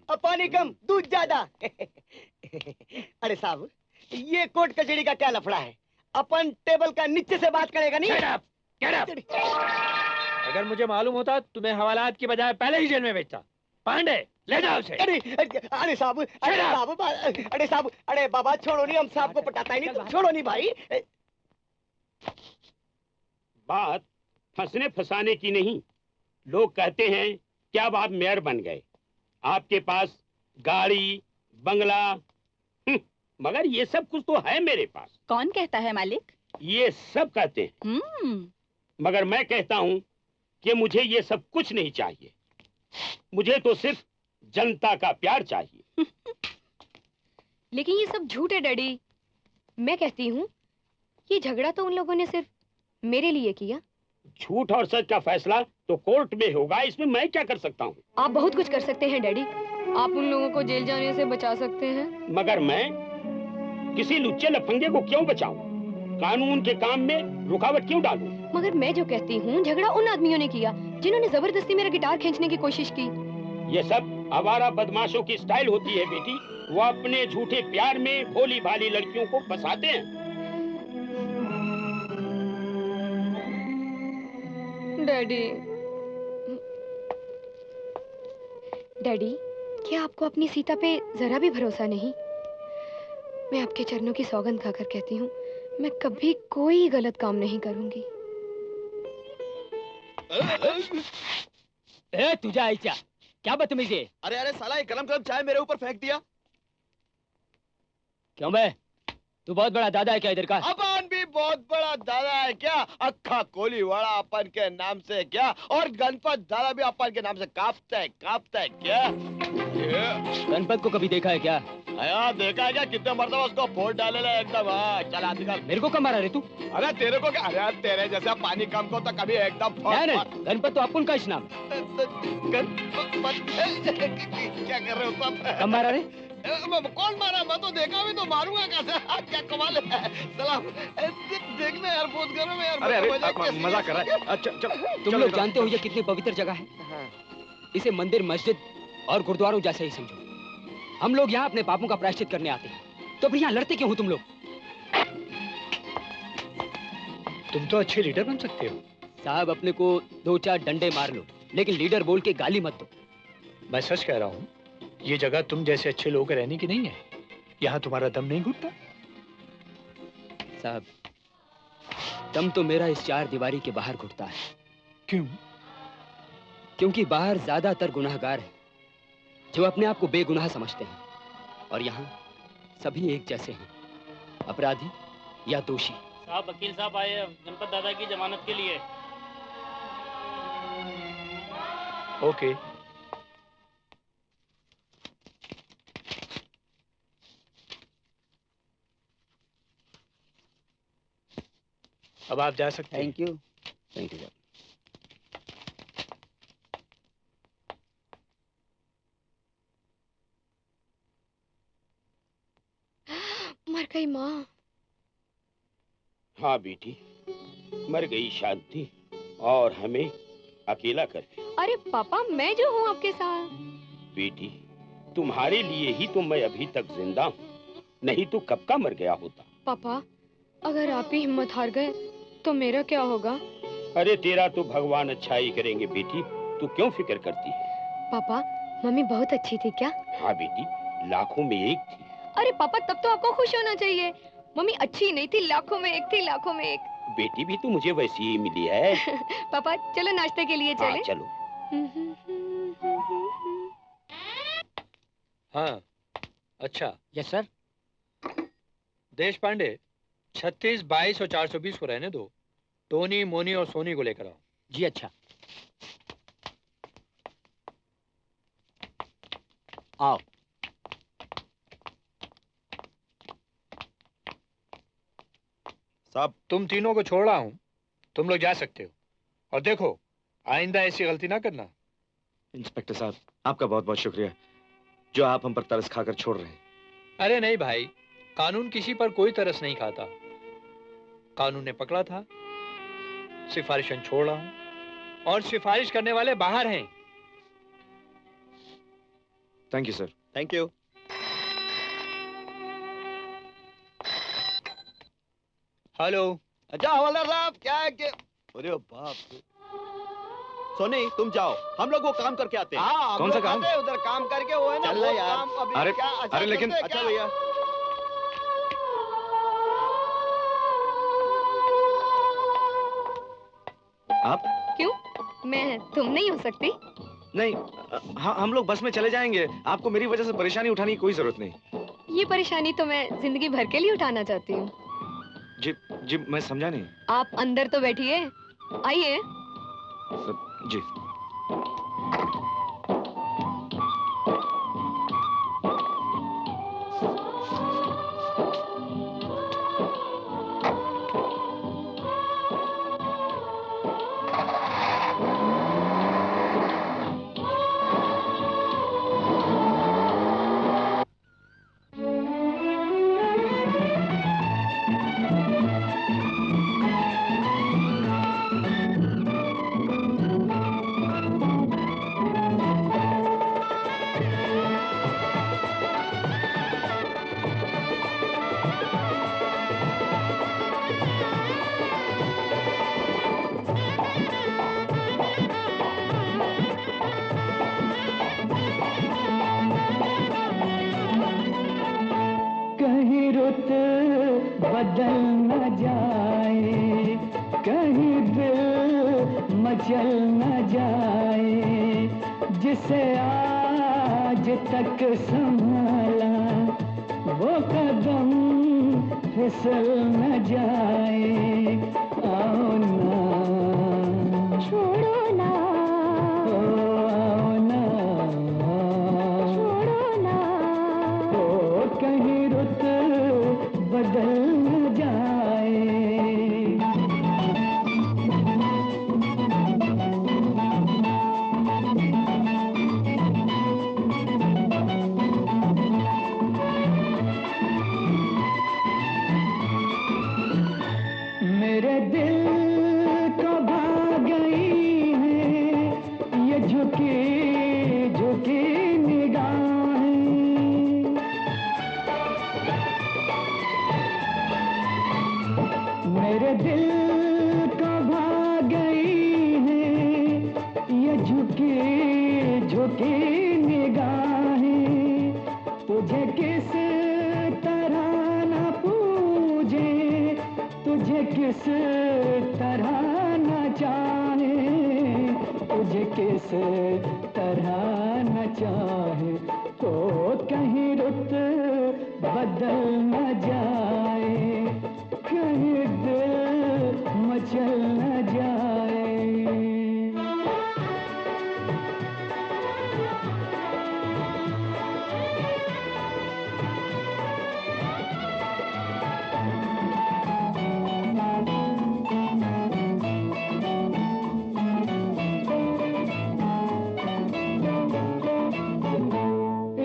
अब पानी कम दूध ज्यादा। अरे साहब ये कोर्ट कचहरी का क्या लफड़ा है, अपन टेबल का नीचे से बात करेगा नहीं। Get up! अगर मुझे मालूम होता तो मैं हवालात की बजाय पहले ही जेल में भेजता। पांडे ले जाओ उसे। अरे अरे साहब, अरे साहब, अरे बाबा छोड़ो नहीं, हम साहब को पटाता ही नहीं, तुम छोड़ो नहीं भाई। बात फंसने फंसाने की नहीं। लोग कहते हैं कि अब आप मेयर बन गए, आपके पास गाड़ी बंगला, मगर ये सब कुछ तो है मेरे पास। कौन कहता है मालिक? ये सब कहते हैं, मगर मैं कहता हूँ कि मुझे ये सब कुछ नहीं चाहिए। मुझे तो सिर्फ जनता का प्यार चाहिए। लेकिन ये सब झूठ है डैडी। मैं कहती हूँ ये झगड़ा तो उन लोगों ने सिर्फ मेरे लिए किया। झूठ और सच का फैसला तो कोर्ट में होगा, इसमें मैं क्या कर सकता हूँ? आप बहुत कुछ कर सकते हैं डैडी। आप उन लोगों को जेल जाने से बचा सकते हैं। मगर मैं किसी लुच्चे लफंगे को क्यों बचाऊं? कानून के काम में रुकावट क्यों डालूं? मगर मैं जो कहती हूँ झगड़ा उन आदमियों ने किया जिन्होंने जबरदस्ती मेरा गिटार खींचने की कोशिश की। ये सब आवारा बदमाशों की स्टाइल होती है बेटी। वो अपने झूठे प्यार में भोली भाली लड़कियों को फंसाते हैं। डैडी, डैडी, क्या आपको अपनी सीता पे जरा भी भरोसा नहीं? मैं आपके चरणों की सौगंध खाकर कहती हूँ, मैं कभी कोई गलत काम नहीं करूंगी। ए तुझा आयचा, क्या बदतमीजी है? अरे अरे साला, ये गरम गरम चाय मेरे ऊपर फेंक दिया। क्यों बे, तू बहुत बड़ा दादा है क्या इधर का? अपन भी बहुत बड़ा दादा है क्या? अक्खा कोली वाला अपन के नाम से क्या, और गणपत दादा भी अपन के नाम से कांपता है क्या? गणपत को कभी देखा है क्या? आया देखा है क्या? कितने मरतबा उसको फोड़ डाले ले एकदम। चला निकल। मेरे को कब मारा रे तू? अरे तेरे को क्या? अरे तेरे जैसा पानी कम को तो कभी एकदम नहीं, गणपत तो अपन का ही नाम। क्या कर रहे हो सब? कब मारा रे? कौन मारा? मैं तो देखा भी तो मारूंगा कैसे? क्या कमाल है। सलाम देखना यार, बहुत गर्म है यार। अरे मजाक कर रहा है। अच्छा तुम लोग जानते हो ये कितनी पवित्र जगह है? इसे मंदिर, मस्जिद और गुरुद्वारों जैसे ही समझो। हम लोग यहाँ अपने पापों का प्रायश्चित करने आते हैं, तो फिर यहाँ लड़ते क्यों हो तुम लोग? तुम तो अच्छे लीडर बन सकते हो साहब। अपने को 2-4 डंडे मार लो, लेकिन लीडर बोल के गाली मत दो। मैं सच कह रहा हूँ, ये जगह तुम जैसे अच्छे लोगों के रहने की नहीं है। यहाँ तुम्हारा दम नहीं घुटता। साहब, दम तो मेरा इस 4 दीवारी के बाहर घुटता है। क्यों? क्योंकि बाहर ज्यादातर गुनाहगार हैं जो अपने आप को बेगुनाह समझते हैं, और यहाँ सभी एक जैसे हैं, अपराधी या दोषी। साहब वकील साहब आए गणपत दादा की जमानत के लिए। ओके। अब आप जा सकते हैं। Thank you. Thank you. मर गई माँ। हाँ बेटी, मर गई शांति और हमें अकेला कर दिया। अरे पापा, मैं जो हूँ आपके साथ। बेटी, तुम्हारे लिए ही तो मैं अभी तक जिंदा हूँ, नहीं तो कब का मर गया होता। पापा, अगर आप ही हिम्मत हार गए तो मेरा क्या होगा? अरे तेरा तो भगवान अच्छा ही करेंगे बेटी, तू क्यों फिक्र करती है? पापा, मम्मी बहुत अच्छी थी क्या? हाँ बेटी, लाखों में एक थी। अरे पापा, तब तो आपको खुश होना चाहिए। मम्मी अच्छी नहीं थी, लाखों में एक थी, लाखों में एक। बेटी भी तो मुझे वैसी ही मिली है। पापा चलो नाश्ते के लिए चले। हाँ, चलो। हाँ अच्छा। Yes sir. देश पांडे, 36, 22 और 420 को रहने दो। टोनी, मोनी और सोनी को लेकर आओ। जी अच्छा। आओ। साहब, तुम तीनों को छोड़ रहा हूं, तुम लोग जा सकते हो। और देखो, आइंदा ऐसी गलती ना करना। इंस्पेक्टर साहब, आपका बहुत बहुत शुक्रिया जो आप हम पर तरस खाकर छोड़ रहे हैं। अरे नहीं भाई, कानून किसी पर कोई तरस नहीं खाता। कानून ने पकड़ा था, सिफारिशन छोड़ रहा हूं और सिफारिश करने वाले बाहर हैं। Thank you sir. Thank you. Hello. अच्छा हवलदार साहब, क्या है कि अरे बाप रे। सोनी तुम जाओ, हम लोग वो काम करके आते हैं। हाँ, कौन सा काम? उधर काम करके वो है ना, चल वो यार। काम अभी अरे क्या अरे लेकिन अच्छा भैया। आप? क्यों? मैं तुम नहीं हो सकती? नहीं, हाँ हम लोग बस में चले जाएंगे। आपको मेरी वजह से परेशानी उठाने की कोई जरूरत नहीं। ये परेशानी तो मैं जिंदगी भर के लिए उठाना चाहती हूँ। जी जी, मैं समझा नहीं। आप अंदर तो बैठिए, आइए। जी। कहीं रुत बदल न जाए, कहीं दिल मचल न जाए, जिसे आज तक संभाला वो कदम फिसल न जाए। आओ ना, छोड़ो ना, आओ ना, छोड़ो ना, ओ कहीं रुत बदल न जाए। मेरे दिल को भा गई है ये झुकी झुकी निगाहें। मेरे दिल को भा गई है ये झुकी झुकी निगाहें। तुझे किस तरह न पूजे, तुझे किस तरह न चाहे, तुझे किस तरह न चाहे, तो कहीं रुत बदल न जाए, कहीं दिल मचल न जाए।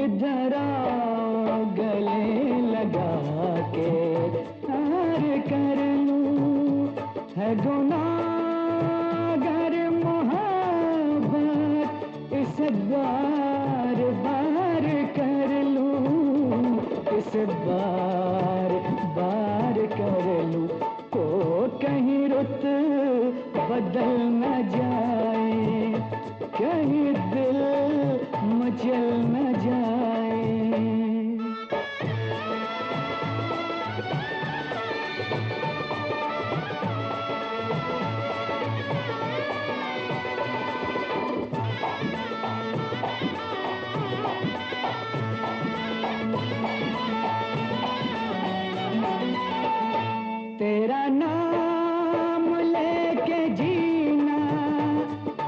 इधर आओ गले लगा के हार कर लूं, है गुनाहगार मोहब्बत इसे बार बार कर लूं, इसे बार बार कर लूं, तो कहीं रुत बदल न जाए, कहीं दिल मचल न जाए। तेरा नाम लेके जीना,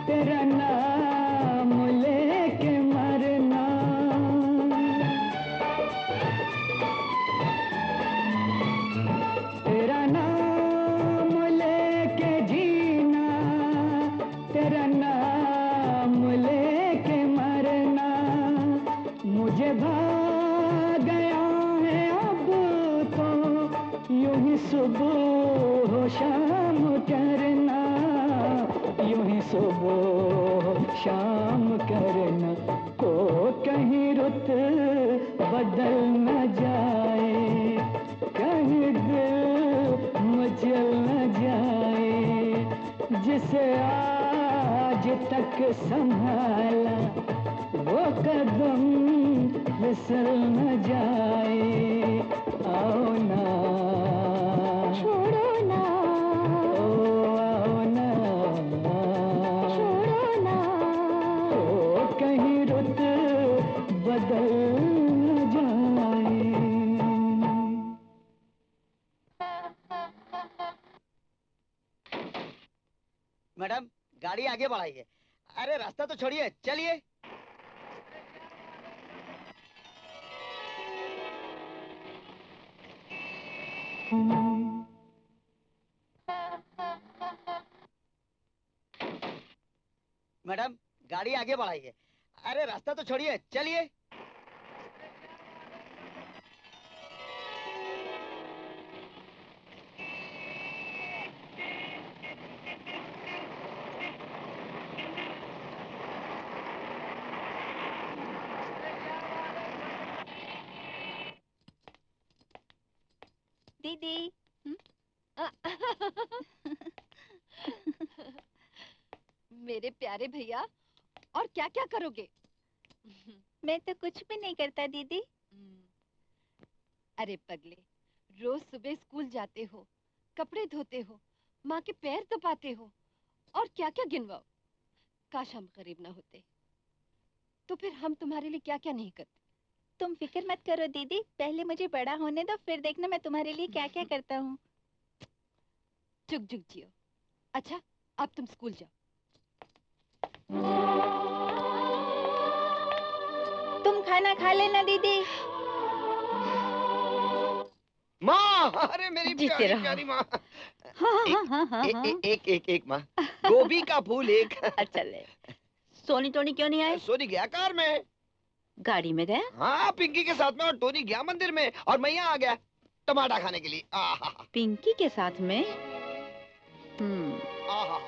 तेरा नाम लेके मरना, तेरा नाम लेके जीना, तेरा नाम लेके मरना, मुझे भाग गया है अब तो यूं ही सुबह हो शाम करना, यूं ही सुबह शाम करना, हो कहीं रुत बदल न जाए, कहीं दिल मचल न जाए। जिसे आज तक संभाला वो कदम फिसल न जाए। आओ ना, छोड़ो ना, ओ आओ ना, छोड़ो ना, ओ कहीं रुत बदल न जाए। मैडम गाड़ी आगे बढ़ाइए। अरे रास्ता तो छोड़िए, चलिए। मैडम गाड़ी आगे बढ़ाइए। अरे रास्ता तो छोड़िए, चलिए। दीदी। मेरे प्यारे भैया, और क्या क्या करोगे? मैं तो कुछ भी नहीं करता दीदी। अरे पगले, रोज सुबह स्कूल जाते हो, कपड़े धोते हो, माँ के पैर दबाते हो, और क्या क्या गिनवाओ। काश हम गरीब ना होते, तो फिर हम तुम्हारे लिए क्या क्या नहीं करते। तुम फिक्र मत करो दीदी, पहले मुझे बड़ा होने दो, फिर देखना मैं तुम्हारे लिए क्या क्या करता हूँ। जुग जुग जियो। अच्छा, अब तुम स्कूल जाओ। तुम खाना खा लेना दीदी। माँ, अरे मेरी प्यारी प्यारी माँ। एक माँ, गोभी का फूल एक। अच्छा ले। सोनी टोनी क्यों नहीं आए? सोनी गया कार में। गाड़ी में गया? हाँ, पिंकी के साथ में, और टोनी गया मंदिर में, और मैं यहाँ आ गया टमाटर खाने के लिए। पिंकी के साथ में? आहा।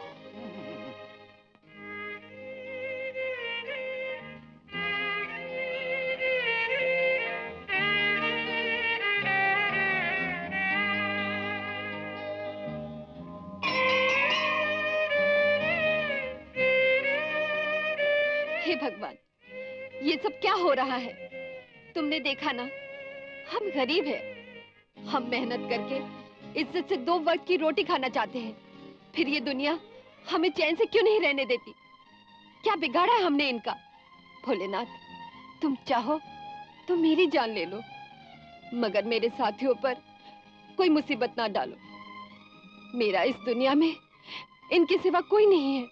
हे भगवान, ये सब क्या हो रहा है? तुमने देखा ना, हम गरीब हैं। हम मेहनत करके इज्जत से 2 वक्त की रोटी खाना चाहते हैं, फिर ये दुनिया हमें चैन से क्यों नहीं रहने देती? क्या बिगाड़ा है हमने इनका? भोलेनाथ, तुम चाहो तो मेरी जान ले लो, मगर मेरे साथियों पर कोई मुसीबत ना डालो। मेरा इस दुनिया में इनके सिवा कोई नहीं है।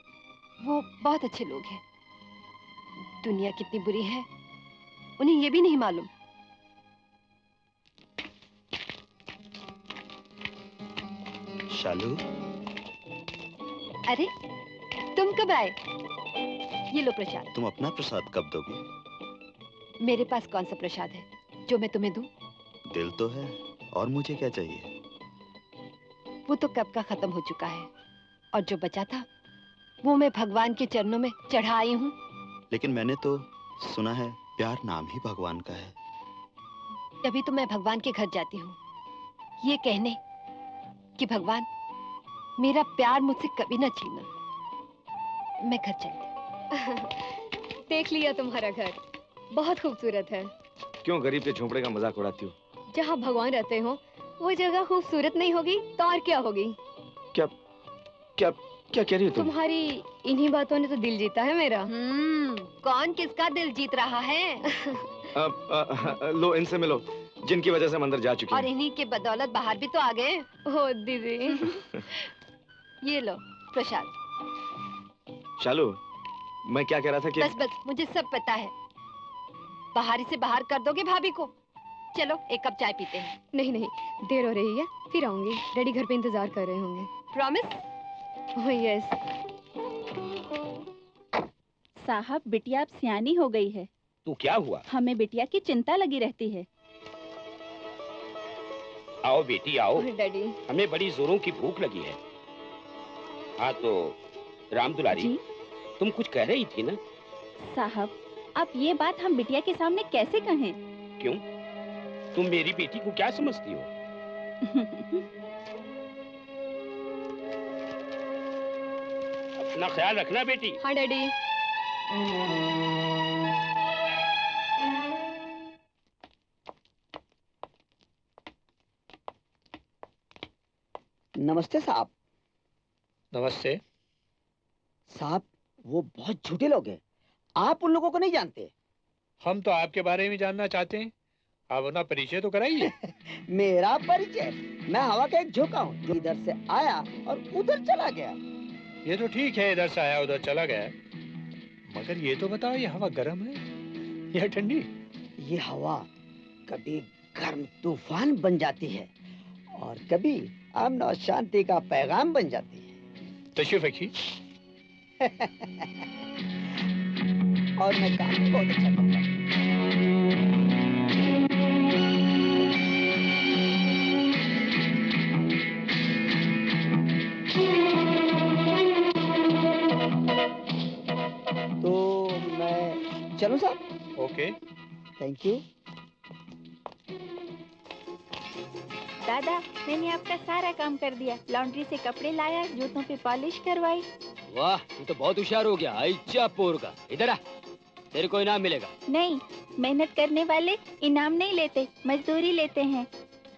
वो बहुत अच्छे लोग हैं। दुनिया कितनी बुरी है, उन्हें ये भी नहीं मालूम। शालू, अरे तुम कब आए? ये लो प्रसाद। तुम अपना प्रसाद कब दोगी? मेरे पास कौन सा प्रसाद है जो मैं तुम्हें दूं? दिल तो है, और मुझे क्या चाहिए? वो तो कब का खत्म हो चुका है, और जो बचा था वो मैं भगवान के चरणों में चढ़ा आई हूँ। लेकिन मैंने तो सुना है प्यार नाम ही भगवान का है। तभी तो मैं भगवान के घर जाती हूँ, ये कहने कि भगवान मेरा प्यार मुझसे कभी ना छीनना। मैं घर चलती। देख लिया तुम्हारा घर, बहुत खूबसूरत है। क्यों गरीब के झोंपड़े का मजाक उड़ाती हो? जहाँ भगवान रहते हो वो जगह खूबसूरत नहीं होगी तो और क्या होगी? क्या क्या क्या कह रही हो तुम? तुम्हारी इन्हीं बातों ने तो दिल जीता है मेरा। कौन किसका दिल जीत रहा है? लो इनसे मिलो, जिनकी वजह से हम अंदर जा चुके और हैं। इन्हीं के बदौलत बाहर भी तो आ गए। ओ दीदी। ये लो प्रसाद। शालू, मैं क्या कह रहा था कि बस बस, मुझे सब पता है। बाहर से बाहर कर दोगे भाभी को? चलो एक कप चाय पीते हैं। नहीं नहीं, देर हो रही है, फिर आऊंगी। डैडी घर पे इंतजार कर रहे होंगे। प्रॉमिस? Oh yes. साहब, बिटिया अब सियानी हो गई है। तू क्या हुआ? हमें बिटिया की चिंता लगी रहती है। आओ बेटी आओ। डैडी हमें बड़ी जोरों की भूख लगी है। हाँ तो राम दुलारी, तुम कुछ कह रही थी ना? साहब, अब ये बात हम बिटिया के सामने कैसे कहें? क्यों? तुम मेरी बेटी को क्या समझती हो? अपना ख्याल रखना बेटी। हाँ डैडी। नमस्ते साहब। नमस्ते साहब, वो बहुत झूठे लोग हैं। आप उन लोगों को नहीं जानते। हम तो आपके बारे में जानना चाहते हैं। आप अपना परिचय तो कराइए। मेरा परिचय? मैं हवा का एक झोंका हूँ जो इधर से आया और उधर चला गया। ये तो ठीक है, इधर से आया उधर चला गया, मगर ये तो बताओ, ये हवा गर्म है या ठंडी? ये हवा कभी गर्म तूफान बन जाती है और कभी अमन और शांति का पैगाम बन जाती है। तशरीफ रखिए। और मैं काम भी बहुत अच्छा करता हूँ। तो मैं चलूं साहब? Okay, thank you. दादा, मैंने आपका सारा काम कर दिया। लॉन्ड्री से कपड़े लाया, जूतों पे पॉलिश करवाई। वाह, तू तो बहुत होशियार हो गया। आइचा पोर का, इधर आ, तेरे को इनाम मिलेगा। नहीं, मेहनत करने वाले इनाम नहीं लेते, मजदूरी लेते हैं।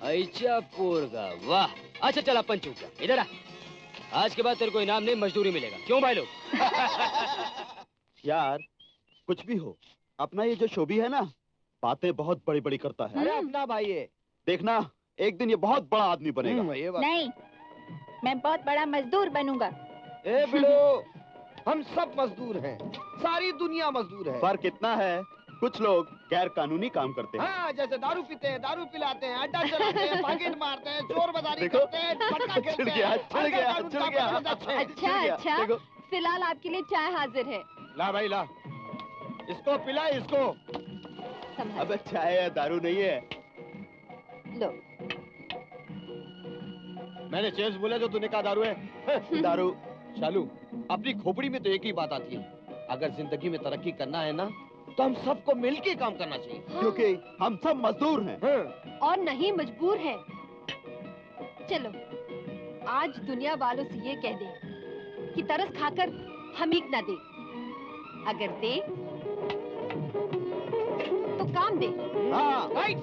आइचा पोर का, वाह। अच्छा चल, अपन चूक गया, इधर आ। आज के बाद तेरे को इनाम नहीं, मजदूरी मिलेगा। क्यों भाई लोग? यार कुछ भी हो, अपना ये जो शोभी है ना, बातें बहुत बड़ी बड़ी करता है। अरे अपना भाई है, देखना एक दिन ये बहुत बड़ा आदमी बनेगा। नहीं, मैं बहुत बड़ा मजदूर बनूंगा। ए बिलो, हम सब मजदूर हैं, सारी दुनिया मजदूर है। फर्क इतना है, कुछ लोग गैर कानूनी काम करते हैं। हाँ, जैसे दारू पीते हैं, दारू पिलाते हैं, अड्डा चलाते हैं, पॉकेट मारते हैं, चोर बाजारी करते हैं, पटका खेलते हैं। अच्छा, फिलहाल आपके लिए चाय हाजिर है। ला भाई ला, इसको पिला, इसको। अब चाय या दारू नहीं है। लो। मैंने चेंज बोला जो तूने कहा दारू है। दारू। शालू, अपनी खोपड़ी में तो एक ही बात आती है, अगर जिंदगी में तरक्की करना है ना, तो हम सबको मिलके काम करना चाहिए। हाँ। क्योंकि हम सब मजदूर हैं। और नहीं मजबूर हैं। चलो, आज दुनिया वालों से ये कह दे कि तरस खाकर हमीक ना दे, अगर दे तो काम दे। हाँ, राइट।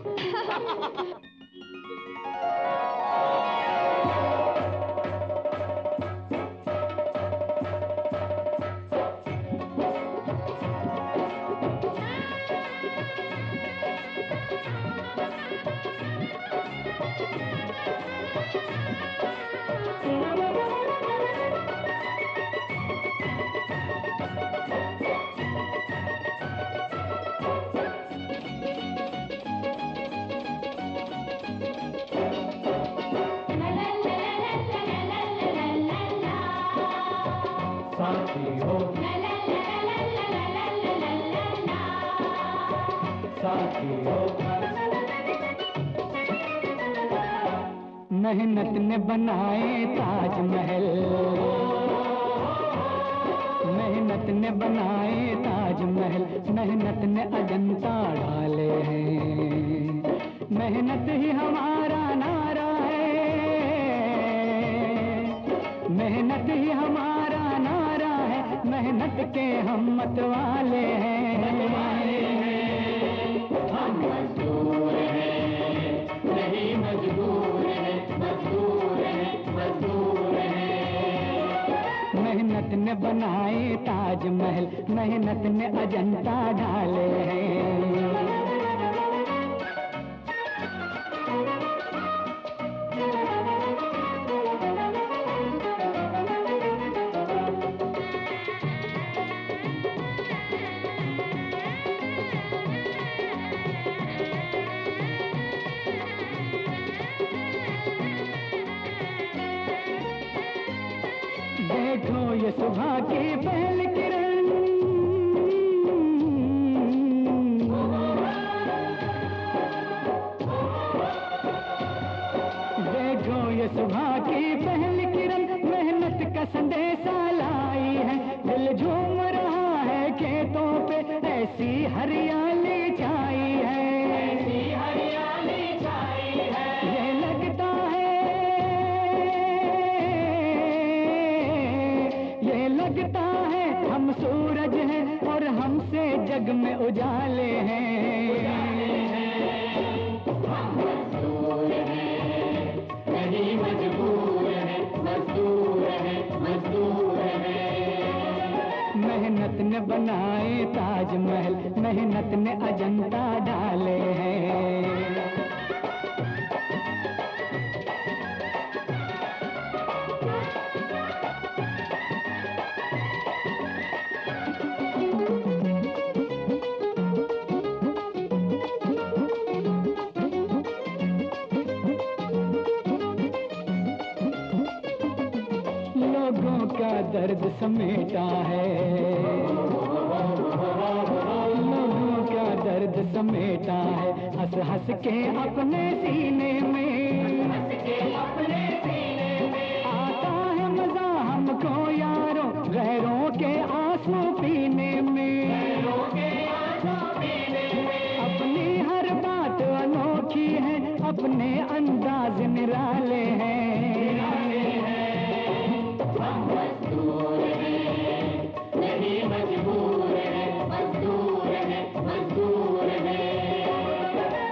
मेहनत ने बनाए ताजमहल, मेहनत ने बनाए ताजमहल, मेहनत ने अजंता डाले हैं। मेहनत ही हमारा नारा है, मेहनत ही हमारा नारा है, मेहनत के हम मत वाले हैं। हम मजदूर हैं, नहीं मजबूर हैं, मजदूर हैं, मजदूर हैं। मेहनत ने बनाए ताजमहल, मेहनत ने अजंता ढाले हैं। देखो ये सुबह की पहली किरण, सुबह की पहली किरण मेहनत का संदेशा लाई है। दिल झूम रहा है खेतों पे ऐसी हरियाली छाई है, ऐसी हरियाली छाई है। ये लगता है, ये लगता है हम सूरज हैं और हमसे जग में उजाले हैं। नहीं मजबूर है, मजदूर है, मजदूर है। मेहनत ने बनाए ताजमहल, मेहनत ने अजंता डाले हैं। लोगों का दर्द समेटा है, लोगों का दर्द समेटा है। हंस हंस के अपने सीने में, हंस के अपने सीने में आता है मजा हमको यारों गैरों के आंसू पीने में, गैरों के आंसू पीने में। अपनी हर बात अनोखी है, अपने अंदाज निराले हैं। नहीं मजबूर है, मजदूर है, मजदूर है।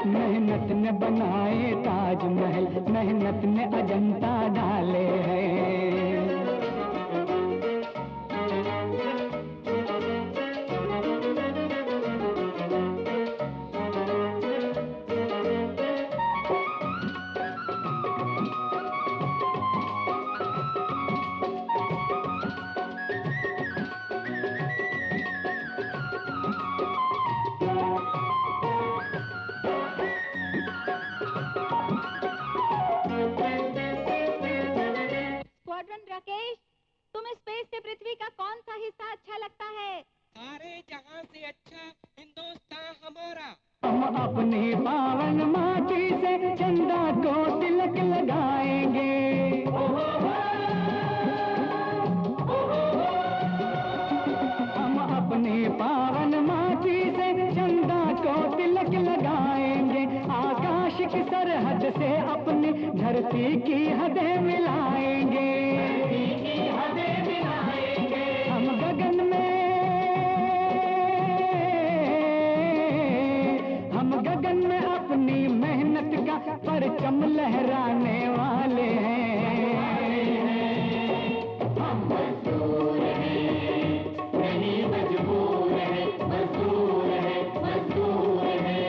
मेहनत ने बनाए ताजमहल, मेहनत ने अजंता डाले हैं। राकेश, तुम्हें स्पेस से पृथ्वी का कौन सा हिस्सा अच्छा लगता है? सारे जहां से अच्छा हिंदुस्तान हमारा। हम अपनी पावन माटी से चंदा को तिलक लगाएंगे, हम अपनी पावन माटी से चंदा को तिलक लगाएंगे। आकाश की सरहद से अपनी धरती की हदें मिलाएंगे, हम गगन में, हम गगन में अपनी मेहनत का परचम लहराने वाले हैं। हम मजदूर हैं, नहीं मजबूर है, मजदूर है, मजदूर है।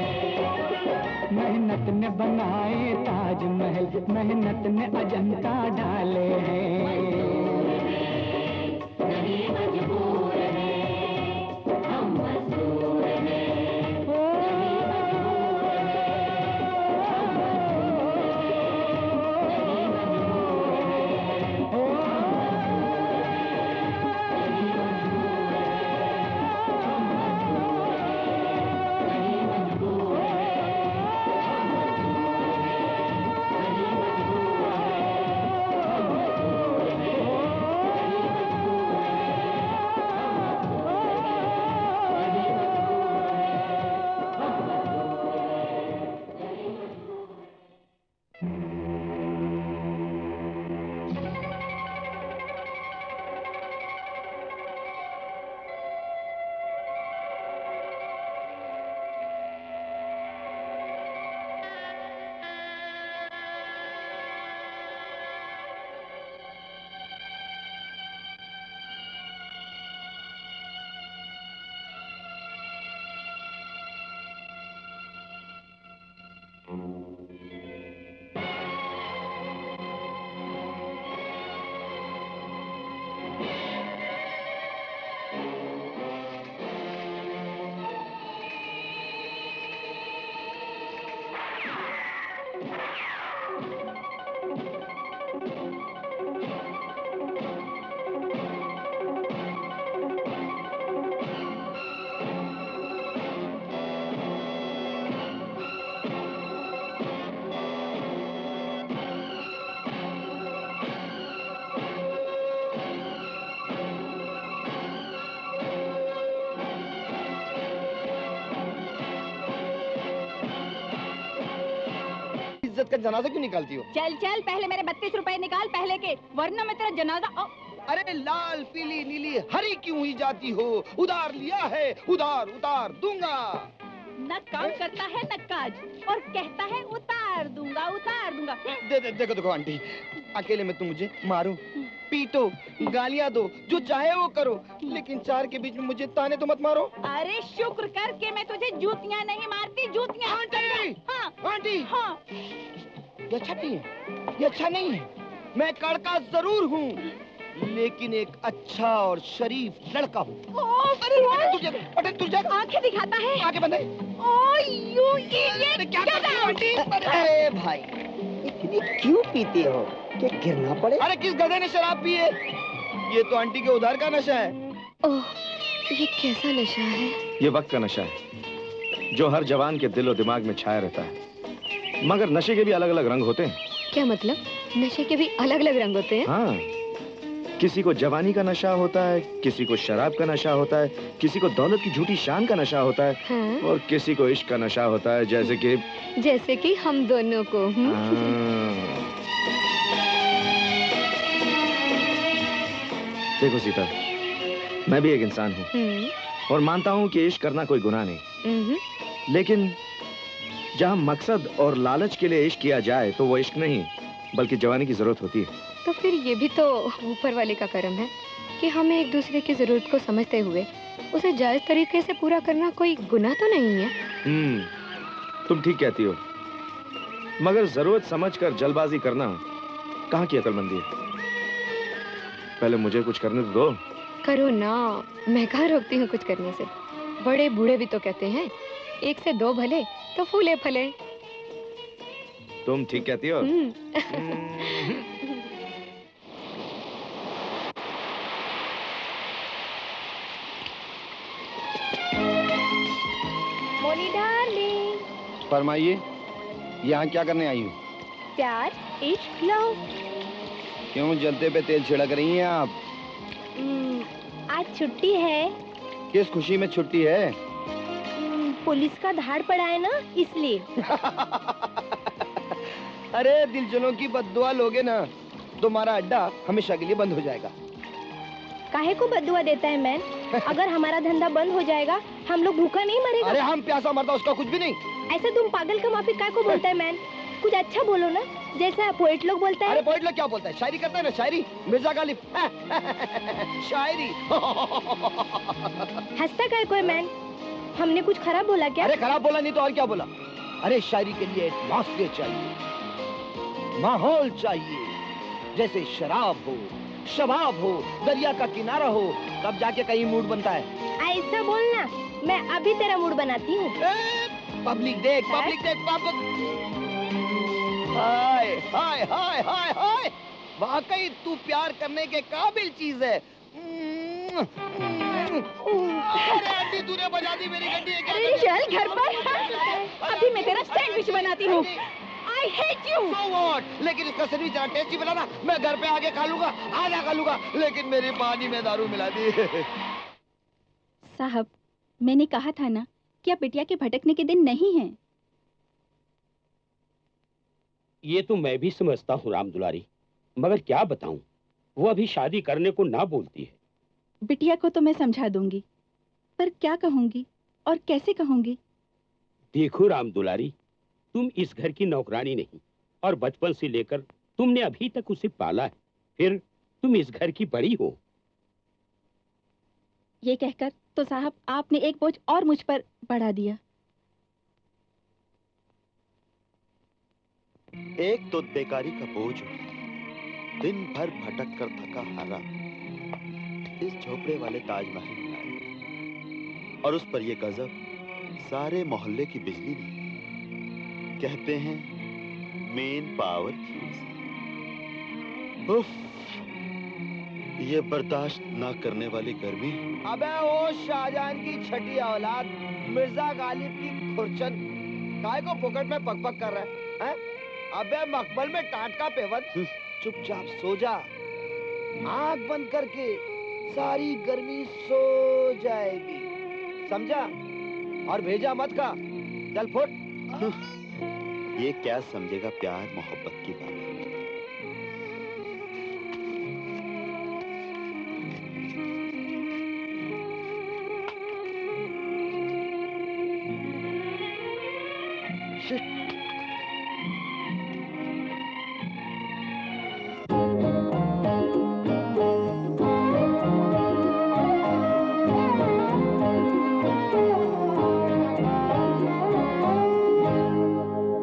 मेहनत ने बनाए ताजमहल, मेहनत ने अजंता डाले हैं। नहीं मजबूर है, हम मजदूर हैं। इज्जत का जनाजा क्यों निकालती हो? चल चल, पहले मेरे 32 रुपए निकाल पहले के, वरना मैं तेरा जनाजा। अरे लाल पीली नीली हरी क्यों ही जाती हो? उधार लिया है, उधार उतार दूंगा। न काम करता है न काज, और कहता है उतार दूंगा उतार दूंगा। देखो देखो आंटी, अकेले में तुम मुझे मारो, पीटो, गालियां दो, जो चाहे वो करो, लेकिन चार के बीच में मुझे ताने तो मत मारो। अरे शुक्र कर के मैं तुझे जूतियां नहीं मारती, जूतियां। आंटी, हाँ आंटी, हाँ। ये अच्छा नहीं है, ये अच्छा नहीं है। मैं कड़का जरूर हूँ, लेकिन एक अच्छा और शरीफ लड़का हूँ। आंखें दिखाता है। आंखें बंद है। ये क्या आंटी? अरे भाई, इतनी क्यों पीती हो कि गिरना पड़े? अरे किस गधे ने शराब पी है? ये तो आंटी के उधार का नशा है। ओह, ये कैसा नशा है? ये वक्त का नशा है जो हर जवान के दिल और दिमाग में छाया रहता है, मगर नशे के भी अलग अलग रंग होते हैं। क्या मतलब? नशे के भी अलग अलग रंग होते हैं? हाँ, किसी को जवानी का नशा होता है, किसी को शराब का नशा होता है, किसी को दौलत की झूठी शान का नशा होता है, हाँ? और किसी को इश्क का नशा होता है, जैसे कि हम दोनों को। देखो सीता, मैं भी एक इंसान हूँ और मानता हूँ कि इश्क करना कोई गुनाह नहीं, लेकिन जहाँ मकसद और लालच के लिए इश्क किया जाए तो वो इश्क नहीं बल्कि जवानी की जरूरत होती है। तो फिर ये भी तो ऊपर वाले का करम है कि हमें एक दूसरे की जरूरत को समझते हुए उसे जायज तरीके से पूरा करना कोई गुनाह तो नहीं है। तुम ठीक कहती हो, मगर जरूरत समझकर जल्दबाजी करना कहाँ की अक्लमंदी है? पहले मुझे कुछ करने तो दो। करो ना, मैं कहाँ रोकती हूँ कुछ करने से। बड़े बूढ़े भी तो कहते हैं, एक से दो भले तो फूले फले। तुम ठीक कहती हो। मोनी डार्लिंग, फरमाइए, यहाँ क्या करने आई हो? प्यार, इश्क, लव। क्यों जलते पे तेल छिड़क रही हैं आप? आज छुट्टी है। किस खुशी में छुट्टी है? पुलिस का धाड़ पड़ा है ना, इसलिए। अरे दिलजनों की बद्दुआ लोगे ना, तुम्हारा अड्डा हमेशा के लिए बंद हो जाएगा। काहे को बद्दुआ देता है मैन? अगर हमारा धंधा बंद हो जाएगा, हम लोग भूखा नहीं मरेगा। अरे हम प्यासा मरता उसका कुछ भी नहीं। ऐसे तुम पागल का माफी काय को बोलता है मैन? कुछ अच्छा बोलो ना, जैसा पोएट लोग बोलता है। अरे पोएट लोग क्या बोलता है? शायरी करता है ना, शायरी। मिर्जा गालिब शायरी। हंसता काय को है मैन? हमने कुछ खराब बोला क्या? अरे खराब बोला नहीं तो और क्या बोला? अरे शायरी के लिए एटमॉस्फेयर चाहिए, माहौल चाहिए, जैसे शराब हो, शबाब हो, दरिया का किनारा हो, तब जाके कहीं मूड बनता है। ऐसा बोलना, मैं अभी तेरा मूड बनाती हूँ। पब्लिक देख, पब्लिक देख, पब्लिक। हाय हाय हाय हाय हाय, वाकई तू प्यार करने के काबिल चीज है। अरे आंटी, तूने बजा दी मेरी घंटी। अरे चल घर पर, अभी मैं तेरा सैंडविच बनाती हूँ। I hate you। So what? लेकिन इसका सैंडविच जरा टेस्टी बनाना, मैं घर पे आके खा लूंगा, आधा खा लूंगा, लेकिन मेरी पानी में दारू मिला दी। साहब, मैंने कहा था ना कि अब बिटिया के भटकने के दिन नहीं हैं। ये तो मैं भी समझता हूँ राम दुलारी, मगर क्या बताऊं, वो अभी शादी करने को ना बोलती है। बिटिया को तो मैं समझा दूंगी, पर क्या कहूंगी और कैसे कहूंगी? देखो राम दुलारी, तुम इस घर की नौकरानी नहीं, और बचपन से लेकर तुमने अभी तक उसे पाला है, फिर तुम इस घर की बड़ी हो। ये कहकर तो साहब आपने एक बोझ और मुझ पर बढ़ा दिया। एक तो बेकारी का बोझ, दिन भर भटक कर थका हारा इस झोपड़े वाले ताजमहल में आया, और उस पर ये गजब सारे मोहल्ले की बिजली ने। कहते हैं मेन पावर फ्यूज। उफ, ये बर्दाश्त ना करने वाली गर्मी। अबे वो शाहजहान की छठी औलाद मिर्जा गालिब की खुरचन, काय को पॉकेट में पकपक कर रहा है? अबे मकबल में टाट का पेवन, चुपचाप सो जा, आंख बंद करके सारी गर्मी सो जाएगी, समझा? और भेजा मत का, चल फुट। ये क्या समझेगा प्यार मोहब्बत की बात।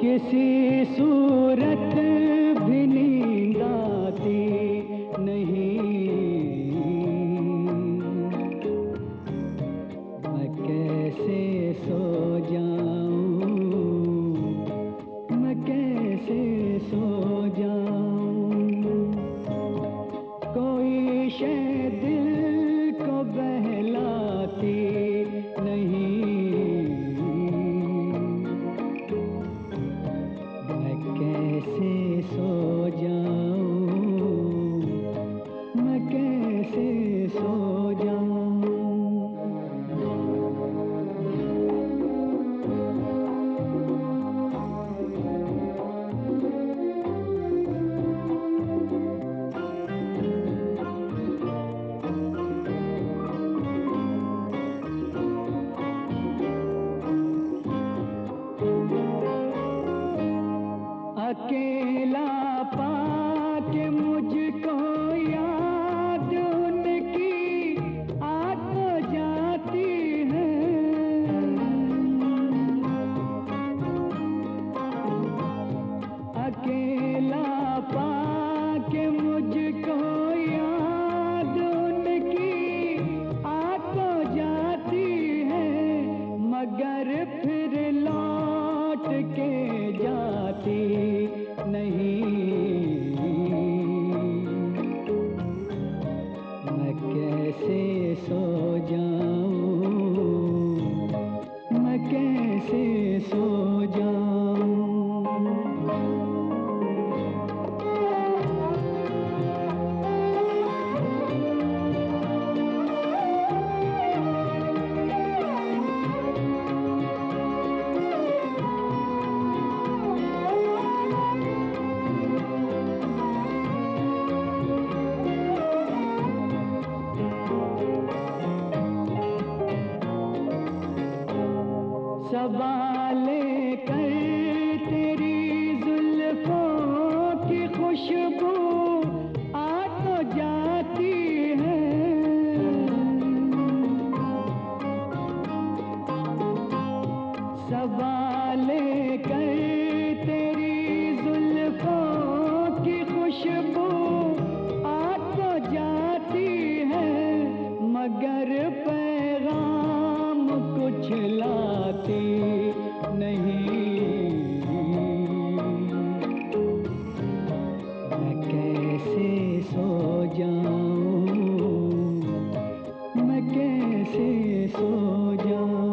किसी सूरत भी नींद आती नहीं, मैं कैसे सो जाऊं, मैं कैसे सो जाऊं। कोई शय दिल को बहलाती नहीं, कैसे सो जाऊं, मैं कैसे सो जाऊं। अकेला पाके मुझको याद उनकी आ तो जाती है। अकेला पाके मुझको याद उनकी आ तो जाती है, मगर फिर लौट के जाती नहीं। मैं कैसे सो जाऊं, मैं कैसे सो जाऊं। सवाले कर तेरी जुल्फों की खुशबू आ तो जाती है। सवाले कर तेरी जुल्फों की खुशबू आ तो जाती है, मगर पैगाम कुछ लाती नहीं। मैं कैसे सो जाऊं, मैं कैसे सो जाऊं।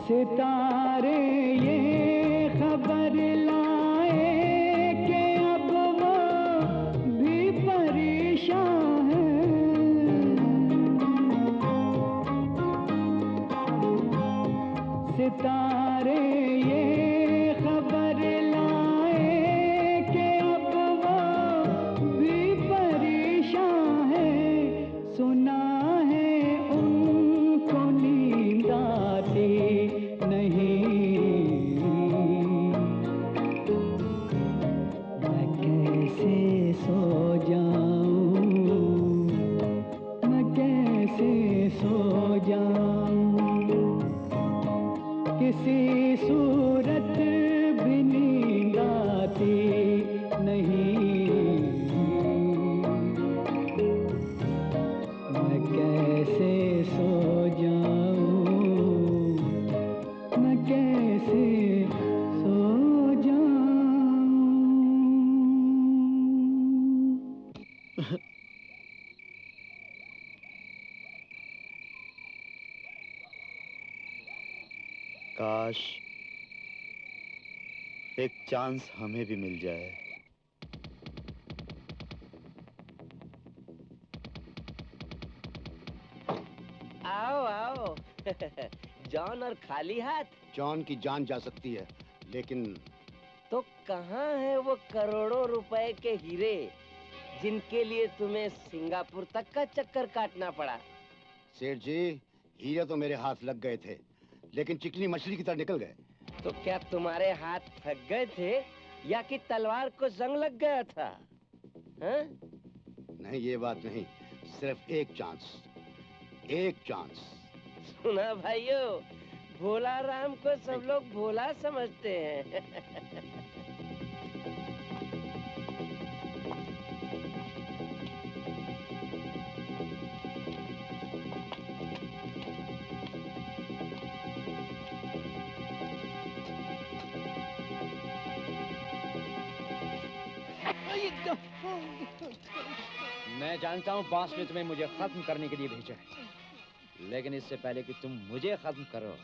सितारे ये खबर लाए कि अब वो भी परेशान है। सितारे ये खबर लाए कि अब वो भी परेशान है। सुना है उनको नींद आती नहीं। मैं कैसे सो जाऊं, मैं कैसे सो जाऊं। किसी सूरत भी नींद आती नहीं। मैं कैसे सो जाऊं, मैं कैसे सो जाऊं। काश एक चांस हमें भी मिल जाए। आओ आओ जॉन और खाली हाथ। जॉन की जान जा सकती है, लेकिन तो कहाँ है वो करोड़ों रुपए के हीरे जिनके लिए तुम्हें सिंगापुर तक का चक्कर काटना पड़ा? सेठ जी, हीरे तो मेरे हाथ लग गए थे, लेकिन चिकनी मछली की तरह निकल गए। तो क्या तुम्हारे हाथ थक गए थे या कि तलवार को जंग लग गया था? हाँ? नहीं, ये बात नहीं, सिर्फ एक चांस, एक चांस। सुना भाइयों, भोला राम को सब लोग भोला समझते हैं। मैं जानता हूँ बॉस ने तुम्हें मुझे खत्म करने के लिए भेजा है, लेकिन इससे पहले कि तुम मुझे खत्म करो,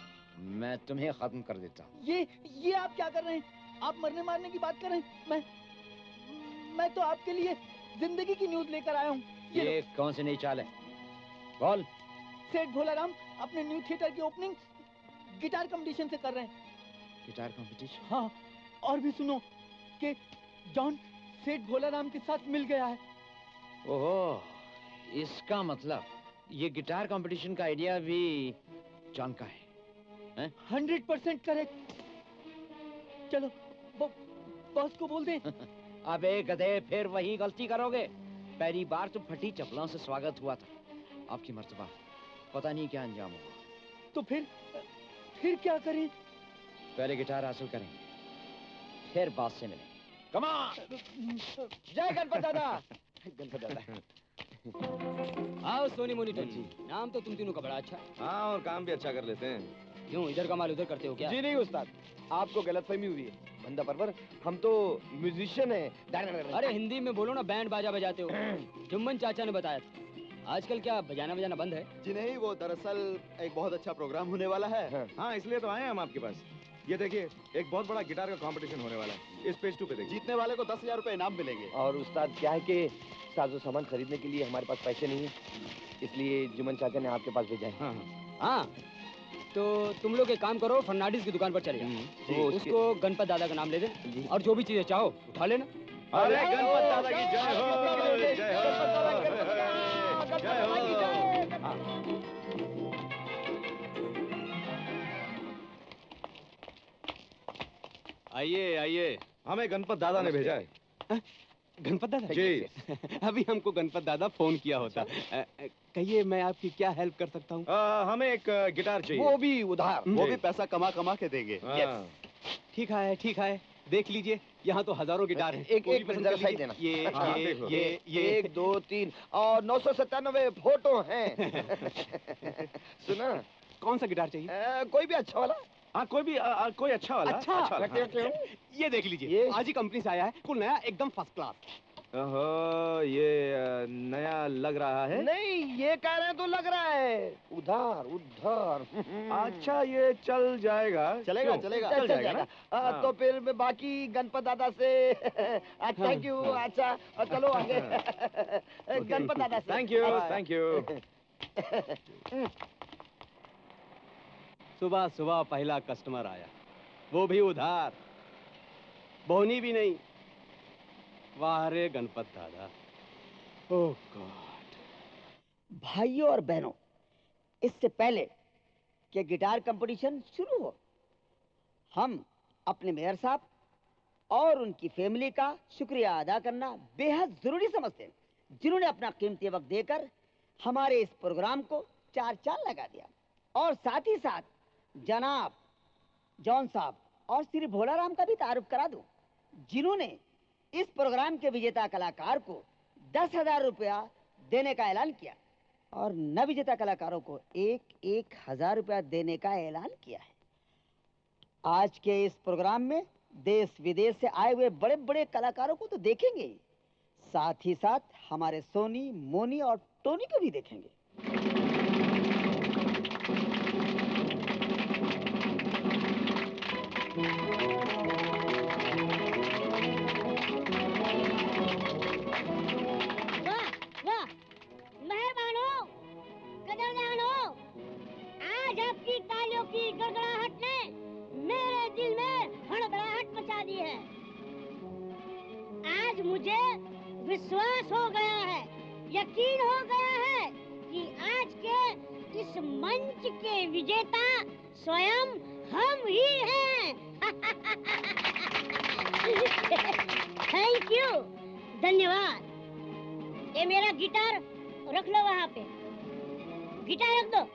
मैं तुम्हें खत्म कर देता हूँ। ये आप क्या कर रहे हैं? आप मरने मारने की बात कर रहे हैं? मैं तो आपके लिए जिंदगी की न्यूज लेकर आया हूँ। ये कौन सी नई चाल है? बोल। सेठ भोलाराम अपने न्यू थिएटर की ओपनिंग गिटार कंपटीशन से कर रहे हैं। Guitar competition? हाँ, और भी सुनो कि जॉन सेठ भोलाराम के साथ मिल गया है। ओहो, इसका मतलब ये गिटार कंपटीशन का आइडिया भी जॉन का है? 100% करेक्ट। चलो बॉस को बोल दे। अबे गधे, फिर वही गलती करोगे। पहली बार तो फटी चप्पलों से स्वागत हुआ था, आपकी मर्तबा पता नहीं क्या अंजाम होगा। तो फिर क्या करें? पहले गिटार हासिल करेंगे, फिर बॉस से मिलेंगे। Come on! जय गणपत दादा। गणपत दादा। आओ सोनी मोनी टोनी, नाम तो तुम तीनों का बड़ा अच्छा है। हाँ, और काम भी अच्छा कर लेते हैं। क्यों, इधर का माल उधर करते हो क्या? जी नहीं उस्ताद, आपको गलतफहमी हुई है। बंदा परवर, हम तो म्यूजिशियन हैं। अरे हिंदी में बोलो ना, बैंड बाजा बजाते हो। जुम्मन चाचा ने बताया था। आजकल क्या बजाना बजाना बंद है? जी नहीं, वो दरअसल एक बहुत अच्छा प्रोग्राम होने वाला है। हाँ, इसलिए तो आए हैं हम आपके पास। ये देखिए, एक बहुत बड़ा गिटार का कंपटीशन होने वाला है। इस पेज 2 पे देखिए। जीतने वाले को 10,000 रुपए इनाम मिलेंगे। और उस्ताद क्या है कि साजो सामान खरीदने के लिए हमारे पास पैसे नहीं है, इसलिए जुम्मन चाचा ने आपके पास भेजा है। हाँ, तो तुम लोग एक काम करो, फर्नांडिस की दुकान पर चले जाओ। वो उसको गणपत दादा का नाम ले दे, और जो भी चीजें चाहो उठा लेना। अरे गणपत दादा की जय हो, जय हो, जय हो। आइए आइए। हमें गणपत दादा ने भेजा है। गणपत दादा जी। अभी हमको गणपत दादा फोन किया होता। कहिए, मैं आपकी क्या हेल्प कर सकता हूँ? हमें एक गिटार चाहिए। वो भी उधार, वो भी पैसा कमा कमा के देंगे। ठीक है, ठीक है, देख लीजिए, यहाँ तो हजारों गिटार हैं। एक मिनट जरा साइड देना। ये 1 2 3 और 997 फोटो हैं। सुना, कौन सा गिटार चाहिए? कोई भी अच्छा वाला। हाँ, कोई अच्छा वाला। अच्छा। ये देख लीजिए, आज ही कंपनी से आया है, कुल नया, एकदम फर्स्ट क्लास। ओहो, ये नया लग रहा है। नहीं, ये कह रहे हैं तो लग रहा है उधार उधार। अच्छा, ये चल जाएगा। चलेगा चल जाएगा ना। तो फिर बाकी गणपत दादा से थैंक यू। अच्छा, चलो आगे। गणपत दादा से थैंक यू। सुबह सुबह पहला कस्टमर आया, वो भी उधार, बोनी भी नहीं। वाह रे गणपत दादा। ओह गॉड। भाइयों और बहनों, इससे पहले कि गिटार कंपटीशन शुरू हो, हम अपने मेयर साहब और उनकी फैमिली का शुक्रिया अदा करना बेहद जरूरी समझते हैं, जिन्होंने अपना कीमती वक्त देकर हमारे इस प्रोग्राम को 4 चांद लगा दिया। और साथ ही साथ जनाब जॉन साहब और श्री भोलाराम का भी तारुफ करा दूं, जिन्होंने इस प्रोग्राम के विजेता कलाकार को 10,000 रुपया देने का ऐलान किया और न विजेता कलाकारों को 1,000 रुपया देने का ऐलान किया है। आज के इस प्रोग्राम में देश विदेश से आए हुए बड़े बड़े कलाकारों को तो देखेंगे, साथ ही साथ हमारे सोनी, मोनी और टोनी को भी देखेंगे। आज आपकी तालियों की गड़गड़ाहट ने मेरे दिल में हड़बड़ाहट मचा दी है। आज मुझे विश्वास हो गया है, यकीन हो गया है कि आज के इस मंच के विजेता स्वयं हम ही हैं। थैंक यू, धन्यवाद। ये मेरा गिटार रख लो वहाँ पे, गिटार रख दो।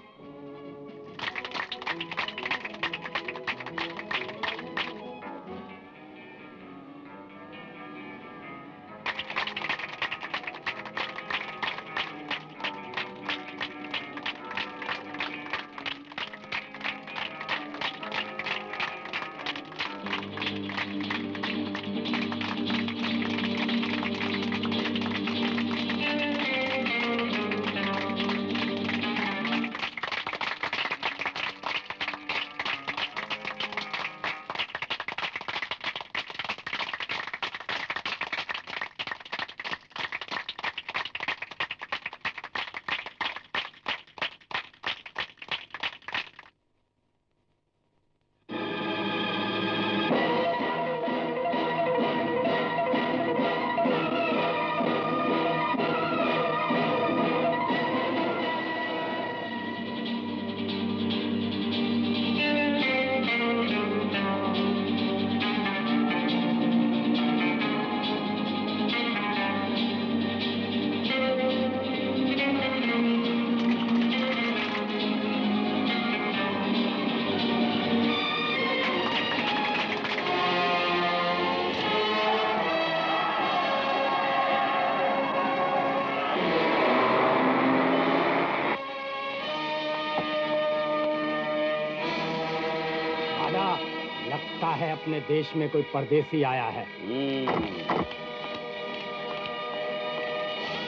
अपने देश में कोई परदेसी आया है।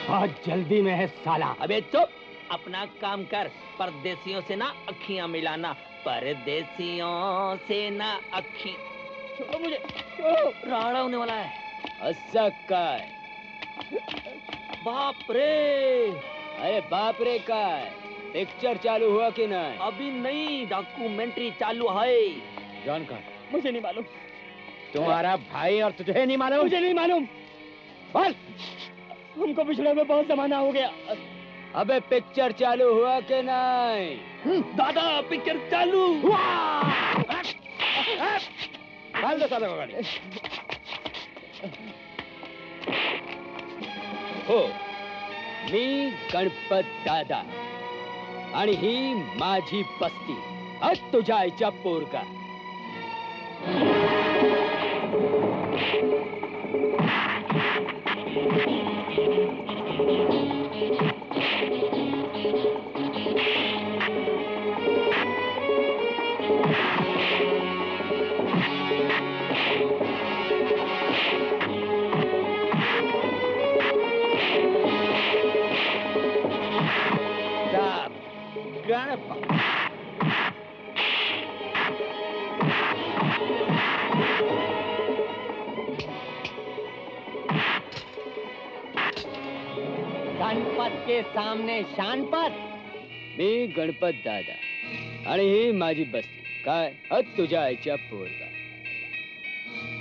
बहुत जल्दी में है साला। अबे चुप, अपना काम कर। परदेसियों से ना अखियां मिलाना, परदेसियों से ना अखी। छोड़ो मुझे, छोड़ो, राड़ा होने वाला है। अस्सका बाप रे। अरे बाप रे का पिक्चर चालू हुआ कि नहीं? अभी नहीं, डॉक्यूमेंट्री चालू है। जॉन का मुझे नहीं मालूम। तुम्हारा भाई और तुझे नहीं मालूम? मुझे नहीं मालूम। बोल। हमको पिछड़े में बहुत जमाना हो गया। अबे पिक्चर चालू हुआ कि नहीं? दादा पिक्चर चालू हुआ। डाल दो साला गाड़ी। हो मी गणपत दादा आणि ही माझी बस्ती तुझ्या आईच्या पोरगा। गणपत के सामने शानपत। मी गणपत दादा आणि ही माझी बस्ती काय तुझ्या आईच्या पोरगा।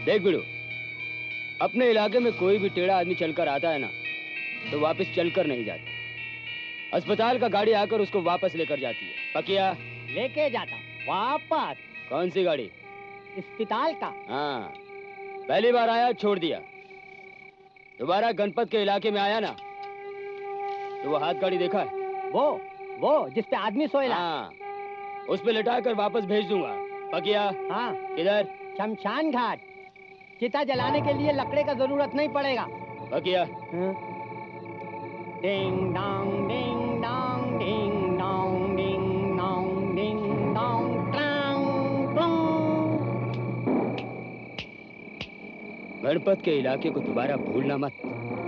देख बिड़ू, अपने इलाके में कोई भी टेढ़ा आदमी चलकर आता है ना तो वापस चलकर नहीं जाता। अस्पताल का गाड़ी आकर उसको वापस लेकर जाती है। पकिया लेके जाता वापस। कौन सी गाड़ी? अस्पताल का। हाँ, पहली बार आया छोड़ दिया, दोबारा गणपत के इलाके में आया ना तो वो हाथ गाड़ी देखा है? वो जिस पे आदमी सोएला। हाँ, उस पे लिटा कर वापस भेज दूंगा। पकिया हाँ, इधर शमशान घाट। चिता जलाने के लिए लकड़े का जरूरत नहीं पड़ेगा। पकिया डिंग डोंग डिंग डोंग डिंग डोंग डिंग डोंग डिंग डोंग ट्रांग ट्रुंग। गणपत के इलाके को दोबारा भूलना मत।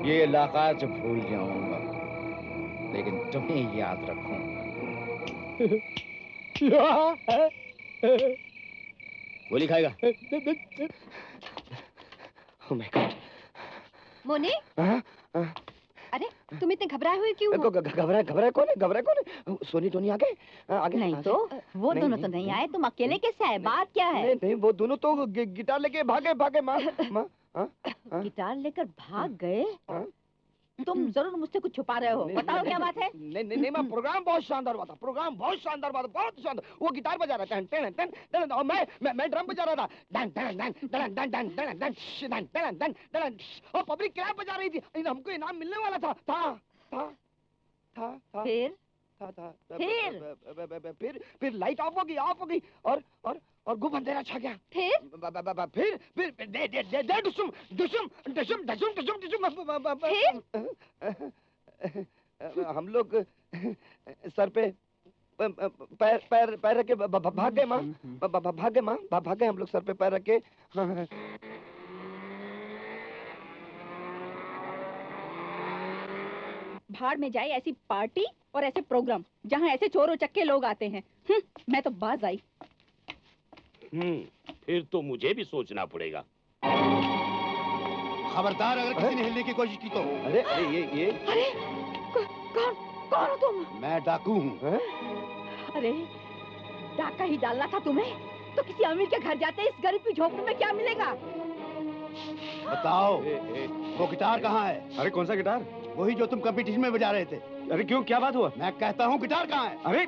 ये इलाका जो भूल जाऊंगा लेकिन तुम्हें याद रखूंगा। गोली खाएगा? मोने, अरे तुम इतने घबराए हुए क्यों हो? घबराए कौन है? सोनी टोनी आ गए? आगे नहीं तो वो दोनों तो नहीं आए, तुम अकेले कैसे आए? बात क्या है? नहीं वो दोनों तो गिटार लेके भागे माँ। गिटार लेकर भाग गए? तुम जरूर मुझसे कुछ छुपा रहे हो। बताओ क्या बात है? नहीं माँ, प्रोग्राम बहुत शानदार हुआ था। बहुत शानदार। वो गिटार बजा रहा था टन और मैं ड्रम बजा रहा था done done done done done done done done done done done done और पब्लिक क्लैप बजा रही थी। हमको इनाम मिलने वाला था। फिर लाइट ऑफ हो गई और गुब अंधेरा छा गया। फिर हम लोग सर पे पैर रख के भाग गए माँ। भाग गए हम लोग सर पे पैर रख के। भाड़ में जाए ऐसी पार्टी और ऐसे प्रोग्राम जहाँ ऐसे चोर उचक्के लोग आते हैं। मैं तो बाज आई। फिर तो मुझे भी सोचना पड़ेगा। खबरदार अगर किसी ने हिलने की कोशिश की तो। अरे अरे कौन हो तुम? मैं डाकू हूँ। अरे डाका ही डालना था तुम्हें तो किसी अमीर के घर जाते इस गरीब की झोपड़ी में क्या मिलेगा? बताओ वो गिटार कहाँ है? अरे कौन सा गिटार? वही जो तुम कंपटीशन में बजा रहे थे। अरे क्यों, क्या बात हुआ? मैं कहता हूँ गिटार कहाँ है?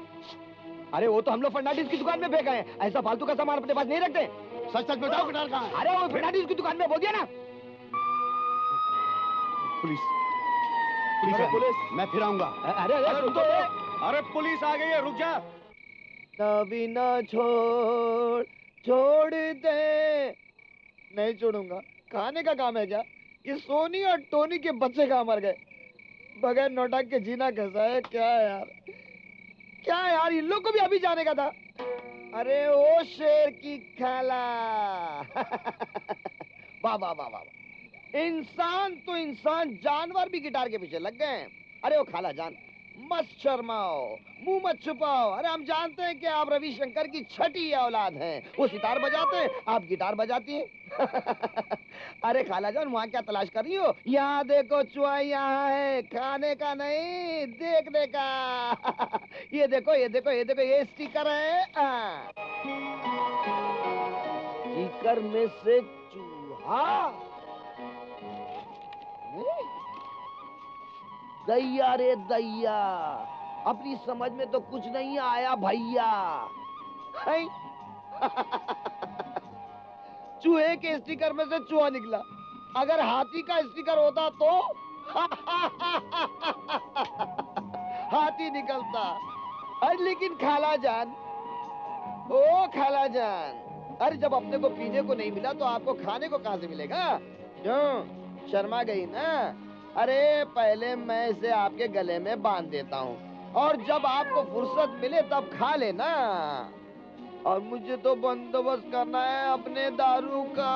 अरे वो तो हम लोग फर्नांडिस की दुकान में फेंक गए। ऐसा फालतू का सामान अपने पास नहीं रखते। सच बताओ गिटार कहाँ है? अरे वो फर्नांडिस की दुकान में बोल दिया ना। पुलिस मैं फिर आऊंगा। अरे पुलिस आ गई है, रुक जा। कभी ना छोड़ दे। नहीं छोड़ूंगा। खाने का काम है क्या? ये सोनी और टोनी के बच्चे कहाँ मर गए? बगैर नोटक के जीना कैसा है? क्या यार इन लोग को भी अभी जाने का था। अरे ओ शेर की खाला। वाह। इंसान तो इंसान, जानवर भी गिटार के पीछे लग गए। अरे वो खाला जान, मत शर्माओ, मुंह मत छुपाओ। अरे हम जानते हैं कि आप रविशंकर की छठी औलाद हैं। वो सितार बजाते हैं, आप गिटार बजाती हैं। अरे खाला जान वहाँ क्या तलाश कर रही हो? यहाँ देखो चुहा यहाँ है, खाने का नहीं देखने का। ये देखो ये स्टिकर है। स्टिकर में से चूहा। दैया रे दैया, अपनी समझ में तो कुछ नहीं आया भैया। चूहे के स्टिकर में से चूहा निकला। अगर हाथी का स्टिकर होता तो हाथी निकलता। अरे लेकिन खाला जान, ओ खाला जान, अरे जब अपने को पीने को नहीं मिला तो आपको खाने को कहां से मिलेगा? क्यों शर्मा गई ना? अरे पहले मैं इसे आपके गले में बांध देता हूँ और जब आपको फुर्सत मिले तब खा लेना। और मुझे तो बंदोबस्त करना है अपने दारू का।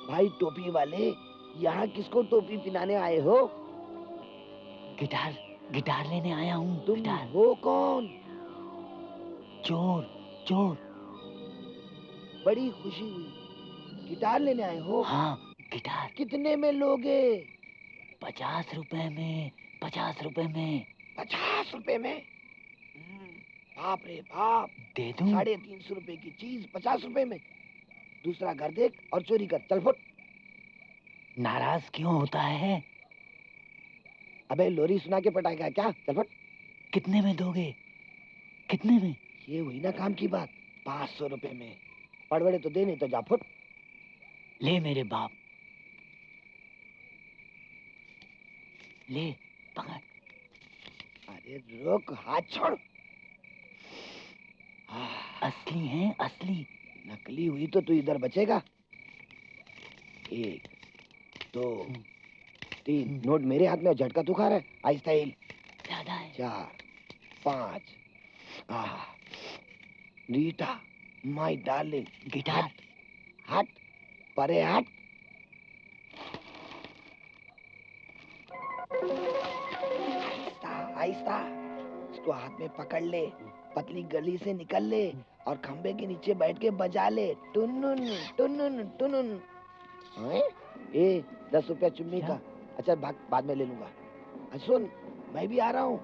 भाई टोपी वाले, यहाँ किसको टोपी पिलाने आए हो? गिटार लेने आया हूँ। तुम हो कौन? चोर। बड़ी खुशी हुई। गिटार लेने आए हो? हाँ गिटार। कितने में लोगे? 50 रुपए में। 50 रुपए में। 50 रुपए में? बाप रे बाप। दे दूं? 350 रुपए की चीज 50 रुपए में? दूसरा घर देख और चोरी कर। चल फुट। नाराज क्यों होता है? अबे लोरी सुना के पटाएगा क्या? चल फुट। कितने में दोगे? कितने में? ये हुई ना काम की बात। 500 रुपए में। पड़बड़े तो दे, नहीं तो जा फुट। ले मेरे बाप, ले पकड़। अरे रुक, हाथ छोड़। असली है असली। नकली हुई तो तू इधर बचेगा। 1 2 3 नोट मेरे हाथ में, झटका तू खा रहा है। आहिस्ता हिल। ज्यादा है। 4 5। Rita my darling. गिटार हट परे हट। आहिस्ता आहिस्ता इसको हाथ में पकड़ ले, पतली गली से निकल ले और खंबे के नीचे बैठ के बजा ले टुनुन टुनुन टुनुन। ए 10 रुपया चुम्मी का। अच्छा बाद में ले लूंगा। सुन, मैं भी आ रहा हूँ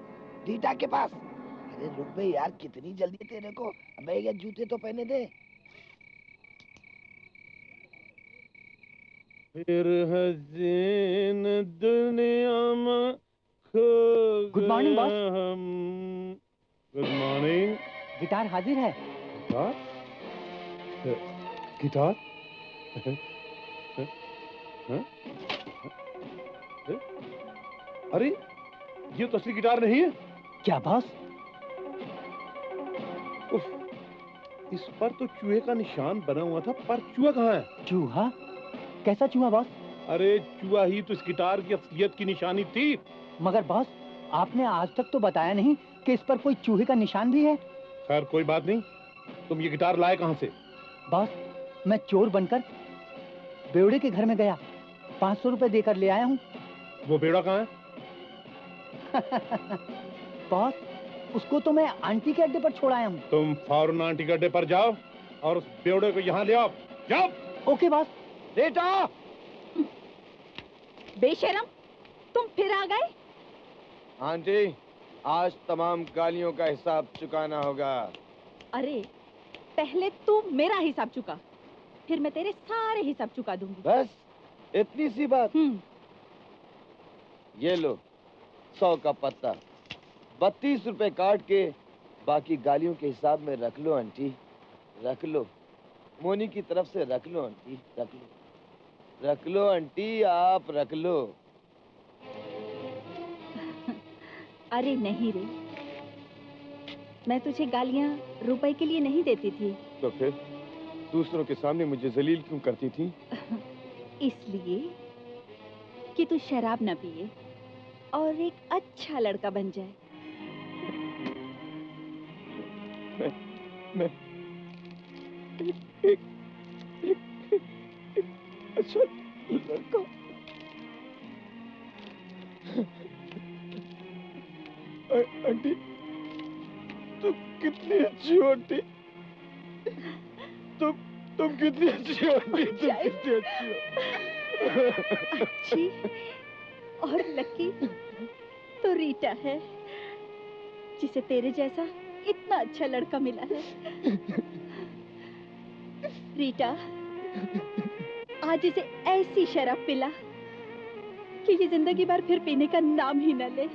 रीटा के पास। अरे रुक बे यार, कितनी जल्दी तेरे को। अबे ये जूते तो पहने दे। फिर हसीन दुनिया में खो good morning boss. Good morning. Guitar हाजिर है। गिटार? अरे ये तो असली गिटार नहीं है। क्या बॉस? उफ, इस पर तो चूहे का निशान बना हुआ था, पर चूहा कहाँ है? चूहा? कैसा चूहा बॉस? अरे चूहा ही तो इस गिटार की असलियत की निशानी थी। मगर बॉस, आपने आज तक तो बताया नहीं कि इस पर कोई चूहे का निशान भी है। खैर कोई बात नहीं, तुम ये गिटार लाए कहाँ से? बॉस, मैं चोर बनकर बेवड़े के घर में गया, 500 रुपए देकर ले आया हूँ। वो बेवड़ा कहाँ है? बॉस, उसको तो मैं आंटी के अड्डे पर छोड़ आया हूँ। तुम फौरन आंटी के अड्डे पर जाओ और उस बेवड़े को यहाँ ले आओ। जाओ। Okay boss. बेटा! बेशरम, तुम फिर आ गए? आंटी, आज तमाम गालियों का हिसाब चुकाना होगा। अरे पहले तू मेरा हिसाब चुका, फिर मैं तेरे सारे हिसाब चुका दूंगी। बस इतनी सी बात? ये लो 100 का पत्ता, 32 रुपए काट के बाकी गालियों के हिसाब में रख लो आंटी, रख लो। मोनी की तरफ से रख लो आंटी, रख लो, रख लो आंटी, आप रख लो। अरे नहीं रे, मैं तुझे गालियां रुपए के लिए नहीं देती थी। तो फिर दूसरों के सामने मुझे जलील क्यों करती थी? इसलिए कि तू शराब न पिए और एक अच्छा लड़का बन जाए। मैं एक अच्छा लड़का। आंटी, तुम कितनी अच्छी हो आंटी। तुम कितनी अच्छी हो आंटी, तुम कितनी अच्छी हो। अच्छी और लकी तो रीटा है, जिसे तेरे जैसा इतना अच्छा लड़का मिला है। रीटा, आज इसे ऐसी शराब पिला कि ये जिंदगी भर फिर पीने का नाम ही न ले।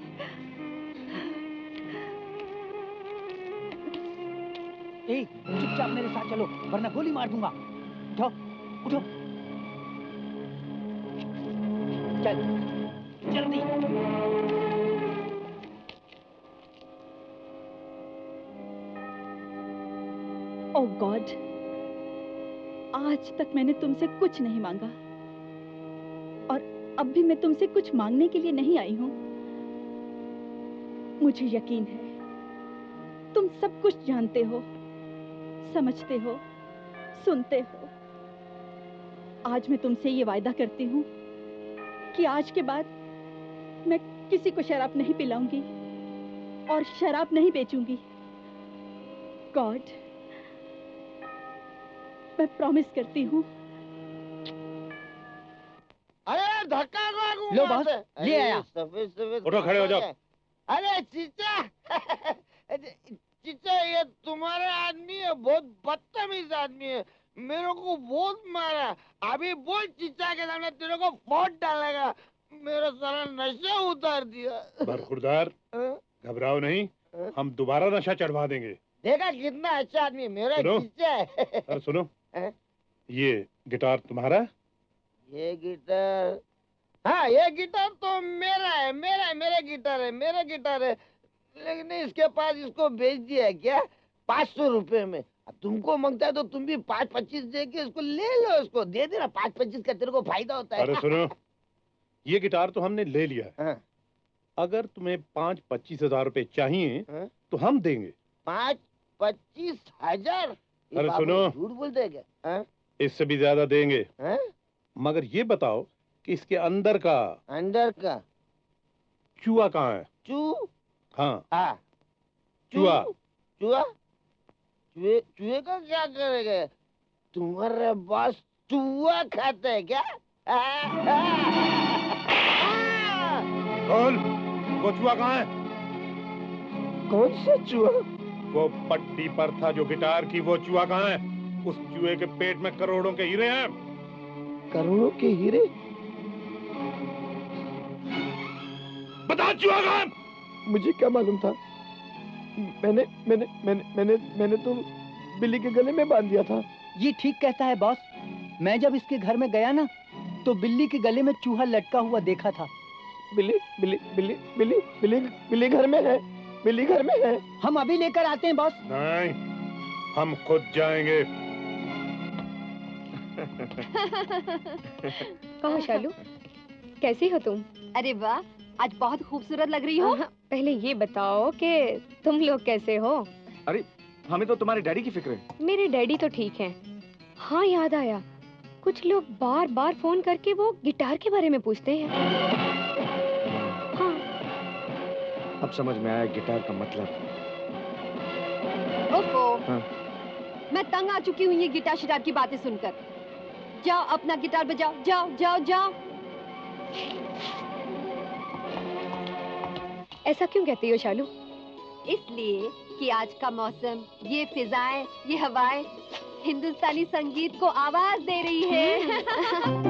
ए, चुपचाप मेरे साथ चलो, वरना गोली मार दूंगा। उठो, उठो। चल, जल्दी। ओह गॉड, आज तक मैंने तुमसे कुछ नहीं मांगा और अब भी मैं तुमसे कुछ मांगने के लिए नहीं आई हूँ। मुझे यकीन है तुम सब कुछ जानते हो, समझते हो, सुनते हो। आज मैं तुमसे ये वायदा करती हूँ कि आज के बाद मैं किसी को शराब नहीं पिलाऊंगी और शराब नहीं बेचूंगी। गॉड, मैं प्रॉमिस करती हूँ। अरे धक्का लो बॉस, ले आया। सफेद सफेद उठो, खड़े हो जाओ। अरे चीचा, चीचा ये तुम्हारा आदमी है, बहुत बदतमीज आदमी है, मेरे को बहुत मारा। अभी बोल चीचा के सामने तेरे को फोड़ डालेगा। मेरा सारा नशा उतार दिया। बरखुरदार, घबराओ नहीं, हम दोबारा नशा चढ़वा देंगे। देखा कितना अच्छा आदमी है मेरा चीचा है। अरे सुनो, ये गिटार तुम्हारा? ये गिटार, हाँ ये गिटार तो मेरा है, मेरा गिटार है, मेरा गिटार है। लेकिन इसके पास इसको बेच दिया है क्या 500 रुपए में। अब तुमको मांगता है तो तुम भी 5-25 दे के इसको ले लो, इसको दे देना। 5-25 का तेरे को फायदा होता है। अरे सुनो, ये गिटार तो हमने ले लिया है। अगर तुम्हें 5-25 हजार रुपए चाहिए तो हम देंगे। 5-25 हजार? अरे सुनो, झूठ बोलते हैं क्या? इससे भी ज्यादा देंगे। मगर ये बताओ कि इसके अंदर का चूहा कहाँ है? हाँ चूहा। चूहा चूहे का क्या करेंगे? तुम्हारे बॉस चूहा खाते हैं क्या? बोल, वो चूहा कहाँ है? कौन सा चूहा? वो पट्टी पर था जो गिटार की, वो चूहा कहाँ है? उस चूहे के पेट में करोड़ों के हीरे हैं। करोड़ों के हीरे? बता चूहा कहाँ है? मुझे क्या मालूम था? मैंने मैंने मैंने मैंने मैंने तो बिल्ली के गले में बांध दिया था। ये ठीक कहता है बॉस। मैं जब इसके घर में गया ना तो बिल्ली के गले में चूहा लटका हुआ देखा था। बिल्ली बिल्ली बिल्ली बिल्ली बिल्ली बिल्ली घर में है। बिल्ली घर में है। हम अभी लेकर आते हैं बॉस। नहीं, हम खुद जाएंगे। कहो शालू, कैसी हो तुम? अरे वाह, आज बहुत खूबसूरत लग रही हो। पहले ये बताओ कि तुम लोग कैसे हो? अरे हमें तो तुम्हारे डैडी की फिक्र है। मेरे डैडी तो ठीक हैं। हाँ याद आया, कुछ लोग बार बार फोन करके वो गिटार के बारे में पूछते हैं। हाँ। अब समझ में आया गिटार का मतलब। ओफो, हाँ। मैं तंग आ चुकी हूँ ये गिटार शिटार की बातें सुनकर। जाओ अपना गिटार बजाओ, जाओ जाओ जाओ। ऐसा क्यों कहती हो शालू? इसलिए कि आज का मौसम, ये फिजाएं, ये हवाएं हिंदुस्तानी संगीत को आवाज दे रही है।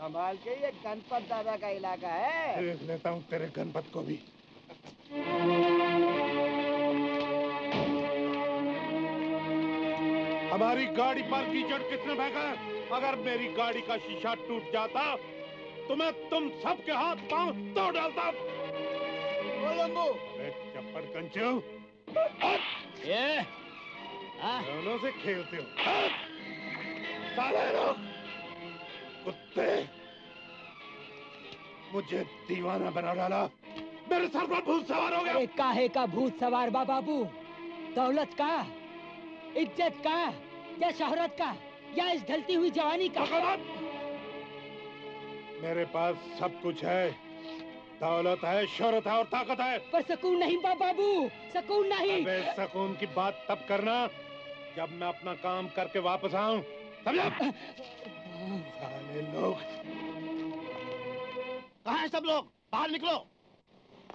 संभाल के, ये गणपत दादा का इलाका है। देख लेता हूँ तेरे गणपत को भी। हमारी गाड़ी पर कीचड़ किसने फेंका? अगर मेरी गाड़ी का शीशा टूट जाता तो मैं तुम सबके हाथ पांव तोड़ डालता। चप्पड़ कंचू, दोनों से खेलते हो। साले लोग, कुत्ते, मुझे दीवाना बना डाला। मेरे सर पर भूत सवार हो गया। काहे का भूत सवार बाबू? दौलत का, इज्जत का, या शोहरत का, या इस ढलती हुई जवानी का? मेरे पास सब कुछ है, दौलत है, शोहरत है और ताकत है। पर सुकून नहीं बाबू, सुकून नहीं। अबे सुकून की बात तब करना जब मैं अपना काम करके वापस आऊं, समझा? साले लोग, कहाँ हैं सब लोग? बाहर निकलो।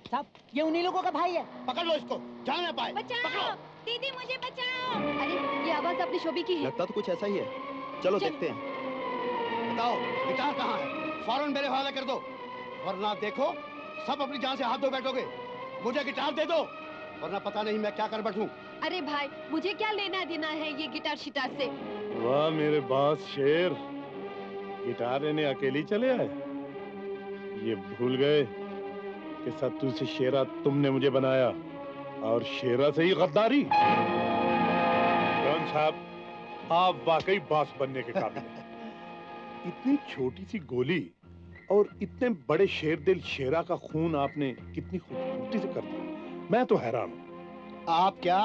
साहब, ये उन्हीं लोगों का भाई है। पकड़ लो इसको, जान ना पाए। बचाओ, दीदी मुझे बचाओ। अरे ये आवाज अपनी शोभी की है। लगता तो कुछ ऐसा ही है। चलो देखते हैं। बताओ गिटार कहाँ है? फौरन मेरे हवाले कर दो, वरना देखो सब अपनी जान से हाथ धो बैठोगे। मुझे गिटार दे दो, वरना पता नहीं मैं क्या कर बैठूं। अरे भाई, मुझे क्या लेना देना है ये गिटार शिटार से? वाह मेरे बास शेर, गिटार लेने अकेली चले आए। ये भूल गए कि सत्तू से शेरा तुमने मुझे बनाया और शेरा से ही गद्दारी। जॉन साहब, आप वाकई बास बनने के काबिल हैं। इतनी छोटी सी गोली और इतने बड़े शेर दिल शेरा का खून आपने कितनी खूबसूरती से कर दिया। मैं तो हैरान हूँ। आप क्या,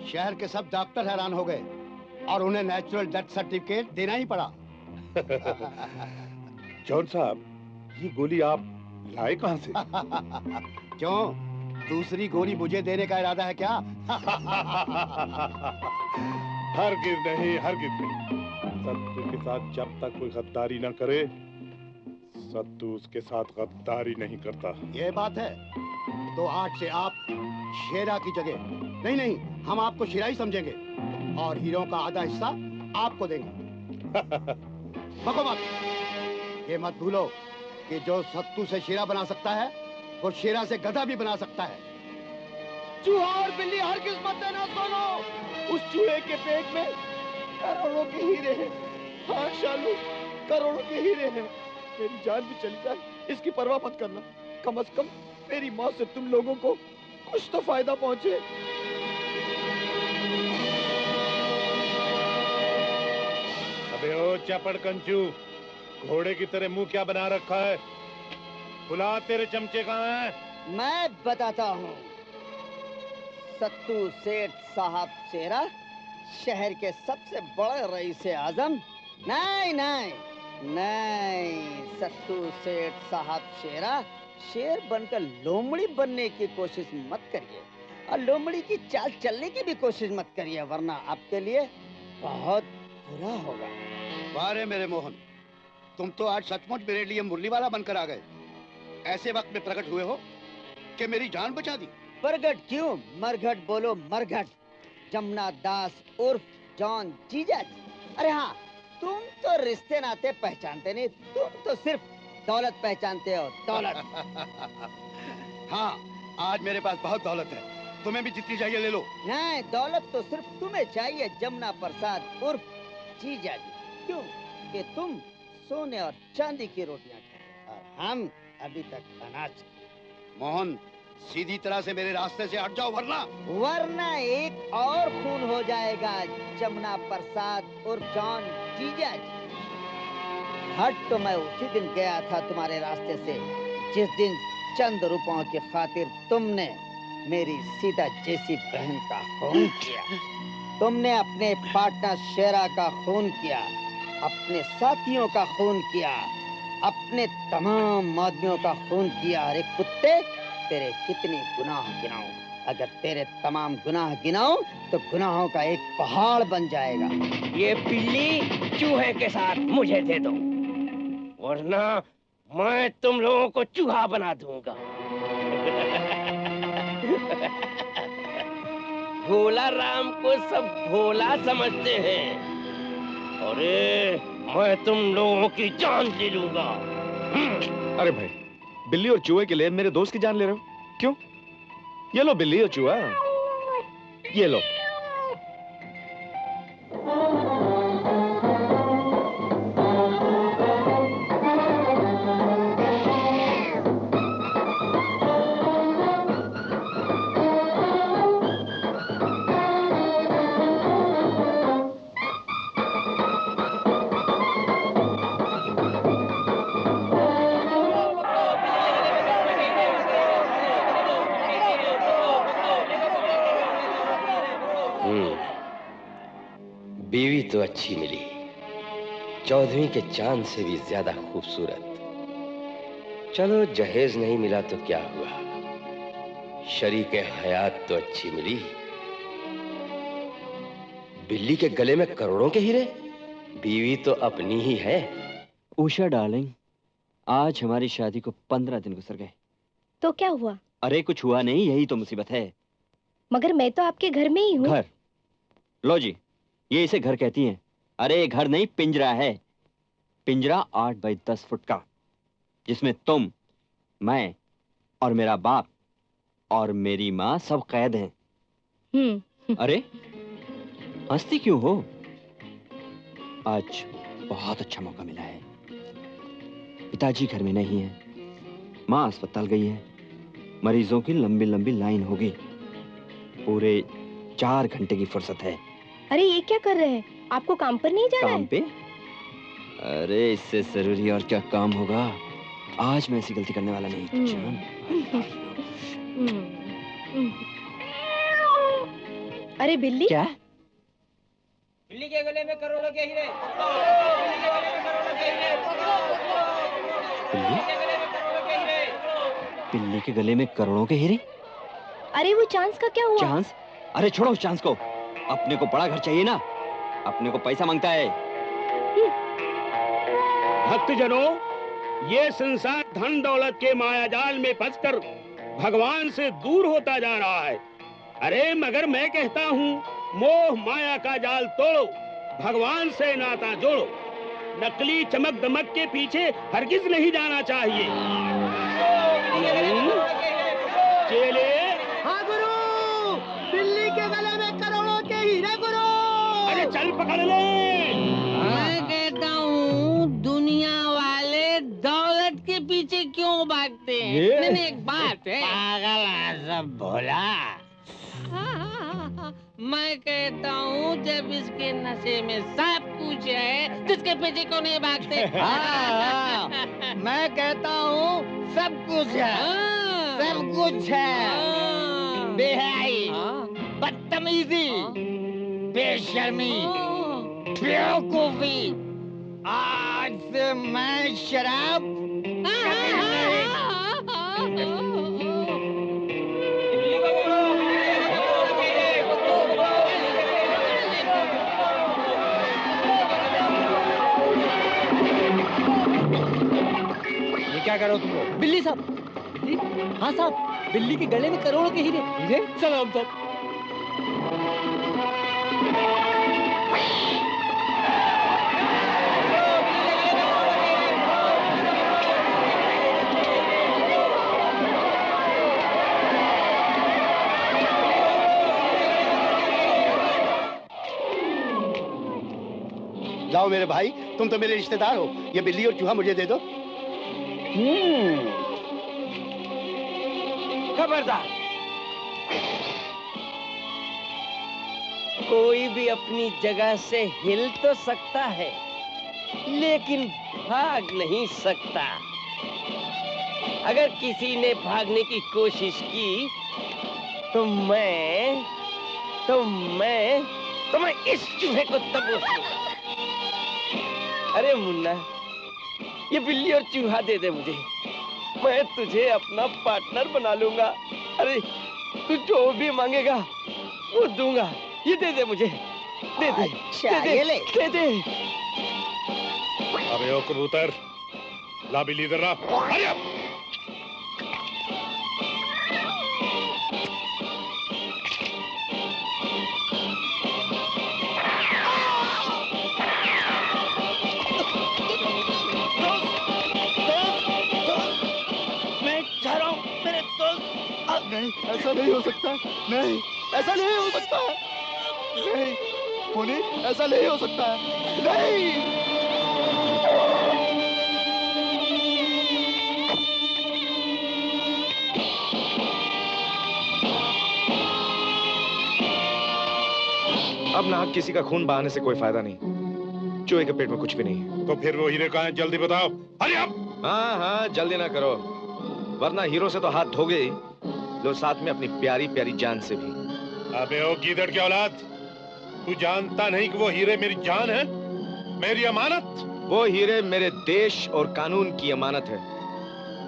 शहर के सब डॉक्टर हैरान हो गए और उन्हें नेचुरल डेथ सर्टिफिकेट देना ही पड़ा। जॉन साहब, ये गोली आप लाए कहाँ से? क्यों, दूसरी गोली मुझे देने का इरादा है क्या? हरगिज़ नहीं, हरगिज़ नहीं। सत्तू के साथ जब तक कोई गद्दारी ना करे, सत्तू उसके साथ गद्दारी नहीं करता। ये बात है तो आज से आप शेरा की जगह नहीं, हम आपको शेरा ही समझेंगे और हीरो का आधा हिस्सा आपको देंगे। बको मत, ये मत भूलो कि जो सत्तू से शेरा बना सकता है वो शेरा से गधा भी बना सकता है। चूहा और बिल्ली हर किस्मत देना सोनो, उस चूहे के पेट में करोड़ों के हीरे हैं। हाँ शालू, करोड़ों के हीरे हैं। मेरी जान भी चली जाए, इसकी परवाह मत करना। कम से कम मेरी मौत से तुम लोगों को कुछ तो फायदा पहुंचे। अबे ओ चपड़ कंचू, घोड़े की तरह मुंह क्या बना रखा है? बुला, तेरे चमचे कहाँ हैं? मैं बताता हूँ। सत्तू सेठ साहब शेरा, शहर के सबसे बड़े रईस आजम। नहीं, सत्तू सेठ साहब शेरा, शेर बनकर लोमड़ी बनने की कोशिश मत करिए और लोमड़ी की चाल चलने की भी कोशिश मत करिए, वरना आपके लिए बहुत बुरा होगा। वाह रे मेरे मोहन, तुम तो आज सचमुच मेरे लिए मुरली वाला बनकर आ गए। ऐसे वक्त में प्रकट हुए हो कि मेरी जान बचा दी। प्रगट क्यों, मरघट बोलो, मरघट। जमुना दास उर्फ जॉन जीजा जी। अरे हाँ, तुम तो रिश्ते नाते पहचानते नहीं, तुम तो सिर्फ दौलत पहचानते हो, दौलत। हाँ, आज मेरे पास बहुत दौलत है, तुम्हें भी जितनी चाहिए ले लो। नहीं, दौलत तो सिर्फ तुम्हें चाहिए, जमुना प्रसाद उर्फ जीजा जी। क्यों कि तुम सोने और चांदी की रोटियां खाते और हम अभी तक अनाज। मोहन, सीधी तरह से मेरे रास्ते से हट जाओ, वरना एक और खून हो जाएगा, जमुना प्रसाद और जॉन जीजा जी। हट तो मैं उसी दिन गया था तुम्हारे रास्ते से जिस दिन चंद रुपयों की खातिर तुमने मेरी सीता जैसी बहन का खून किया। तुमने अपने पार्टनर शेरा का खून किया, अपने साथियों का खून किया, अपने तमाम आदमियों का खून किया। अरे कुत्ते, तेरे कितने गुनाह गिनाऊं? अगर तेरे तमाम गुनाह गिनाऊं तो गुनाहों का एक पहाड़ बन जाएगा। ये बिल्ली चूहे के साथ मुझे दे दो, वरना मैं तुम लोगों को चूहा बना दूंगा। भोला राम को सब भोला समझते हैं। अरे मैं तुम लोगों की जान ले लूंगा। अरे भाई, बिल्ली और चूहे के लिए मेरे दोस्त की जान ले रहे हो? क्यों? ये लो बिल्ली और चूहा, ये लो। बीवी तो अच्छी मिली, चौधरी के चांद से भी ज्यादा खूबसूरत। चलो जहेज नहीं मिला तो क्या हुआ, शरीके हयात तो अच्छी मिली। बिल्ली के गले में करोड़ों के हीरे, बीवी तो अपनी ही है। उषा डार्लिंग, आज हमारी शादी को 15 दिन गुजर गए। तो क्या हुआ? अरे कुछ हुआ नहीं, यही तो मुसीबत है। मगर मैं तो आपके घर में ही हूँ। घर? लो जी, ये इसे घर कहती हैं। अरे घर नहीं, पिंजरा है। पिंजरा 8 बाई 10 फुट का, जिसमें तुम, मैं और मेरा बाप और मेरी माँ सब कैद हैं। अरे हंसती क्यों हो? आज बहुत अच्छा मौका मिला है। पिताजी घर में नहीं है, माँ अस्पताल गई है, मरीजों की लंबी लंबी लाइन होगी। पूरे 4 घंटे की फुर्सत है। अरे ये क्या कर रहे हैं? आपको काम पर नहीं जाना काम पे? अरे इससे जरूरी और क्या काम होगा। आज मैं ऐसी गलती करने वाला नहीं जान। अरे बिल्ली क्या? बिल्ली के गले में करोड़ों के हीरे। बिल्ली के गले में करोड़ों के हीरे? अरे वो चांस का क्या हुआ? चांस? अरे छोड़ो उस चांस को, अपने को बड़ा घर चाहिए ना, अपने को पैसा मांगता है। भक्तजनों, ये संसार धन दौलत के मायाजाल में फंसकर भगवान से दूर होता जा रहा है। अरे मगर मैं कहता हूँ, मोह माया का जाल तोड़ो, भगवान से नाता जोड़ो। नकली चमक दमक के पीछे हरगिज नहीं जाना चाहिए। चेले। हाँ गुरु, बिल्ली के गले में करोड़ों के हीरे गुरु। अरे चल पकड़ ले। मैं कहता हूँ, दुनिया वाले दौलत के पीछे क्यों भागते हैं? नहीं एक बात है, पागल सब भोला। मैं कहता हूँ, जब इसके नशे में सब कुछ है, तो इसके पीछे क्यों नहीं भागते? मैं कहता हूँ, सब कुछ है, सब कुछ है। बेहयाई, बदतमीजी, बेशर्मी, बेवकूफी। आज से मैं शराब क्या करो तुम लोग? बिल्ली साहब, बिल्ली? हाँ साहब, बिल्ली के गले में करोड़ों के हीरे। हीरे? चलो हम सब। लाओ मेरे भाई, तुम तो मेरे रिश्तेदार हो, ये बिल्ली और चूहा मुझे दे दो। खबरदार, कोई भी अपनी जगह से हिल तो सकता है, लेकिन भाग नहीं सकता। अगर किसी ने भागने की कोशिश की तो मैं इस चूहे को दबोच लूंगा। अरे मुन्ना, ये बिल्ली और चूहा दे दे मुझे, मैं तुझे अपना पार्टनर बना लूंगा। अरे तू जो भी मांगेगा वो दूंगा। ये दे दे मुझे, दे दे। अच्छा, दे दे, ये ले। दे दे। अबे ओ कबूतर, ला बिल्ली इधर ला। Hurry up. ऐसा नहीं हो सकता, नहीं, ऐसा नहीं हो सकता, नहीं, मुनि, ऐसा नहीं हो सकता, नहीं। अब ना किसी का खून बहाने से कोई फायदा नहीं। चूहे के पेट में कुछ भी नहीं। तो फिर वो हीरे कहाँ हैं? जल्दी बताओ। अरे अब। हाँ हाँ, जल्दी ना करो, वरना हीरो से तो हाथ धोगे ही, लो साथ में अपनी प्यारी प्यारी जान से भी। अबे ओ गीदड़ की औलाद, तू जानता नहीं कि वो हीरे मेरी जान है, मेरी अमानत? वो हीरे मेरे देश और कानून की अमानत है,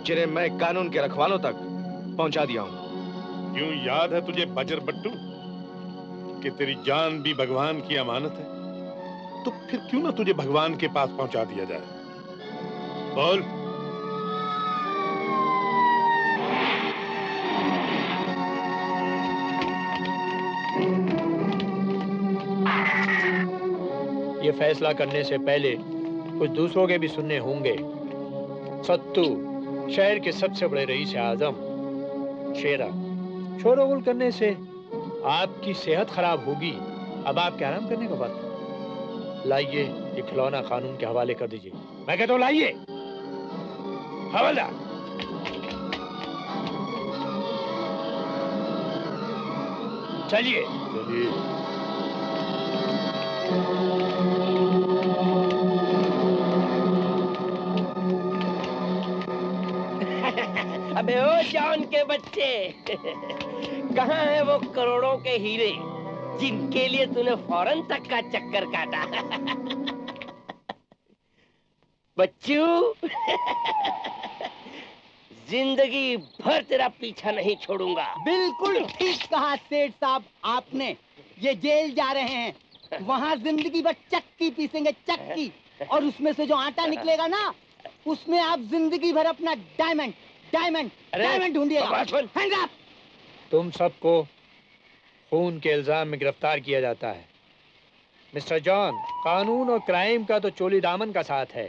जिन्हें मैं कानून के रखवालों तक पहुंचा दिया हूं। यूं याद है तुझे बजर बट्टू कि तेरी जान भी भगवान की अमानत है? तो फिर क्यों ना तुझे भगवान के पास पहुंचा दिया जाए? बोल। ये फैसला करने से पहले कुछ दूसरों के भी सुनने होंगे। सत्तू, शहर के सबसे बड़े रईस आजम, शेरा, शोरगुल करने से आपकी सेहत खराब होगी। अब आपके आराम करने का वक्त। लाइए ये खिलौना कानून के हवाले कर दीजिए। मैं कहता हूँ लाइए। हवालदार। चलिए चलिए। अबे ओ जॉन के बच्चे, कहाँ है वो करोड़ों के हीरे जिनके लिए तूने फॉरेन तक का चक्कर काटा? बच्चू, जिंदगी भर तेरा पीछा नहीं छोड़ूंगा। बिल्कुल ठीक कहा सेठ साहब आपने। ये जेल जा रहे हैं, वहाँ जिंदगी भर चक्की पीसेंगे, चक्की, और उसमें से जो आटा निकलेगा ना, उसमें आप जिंदगी भर अपना डायमंड डायमंड डायमंड ढूंढिएगा। तुम सबको खून के इल्जाम में गिरफ्तार किया जाता है। मिस्टर जॉन, कानून और क्राइम का तो चोली दामन का साथ है।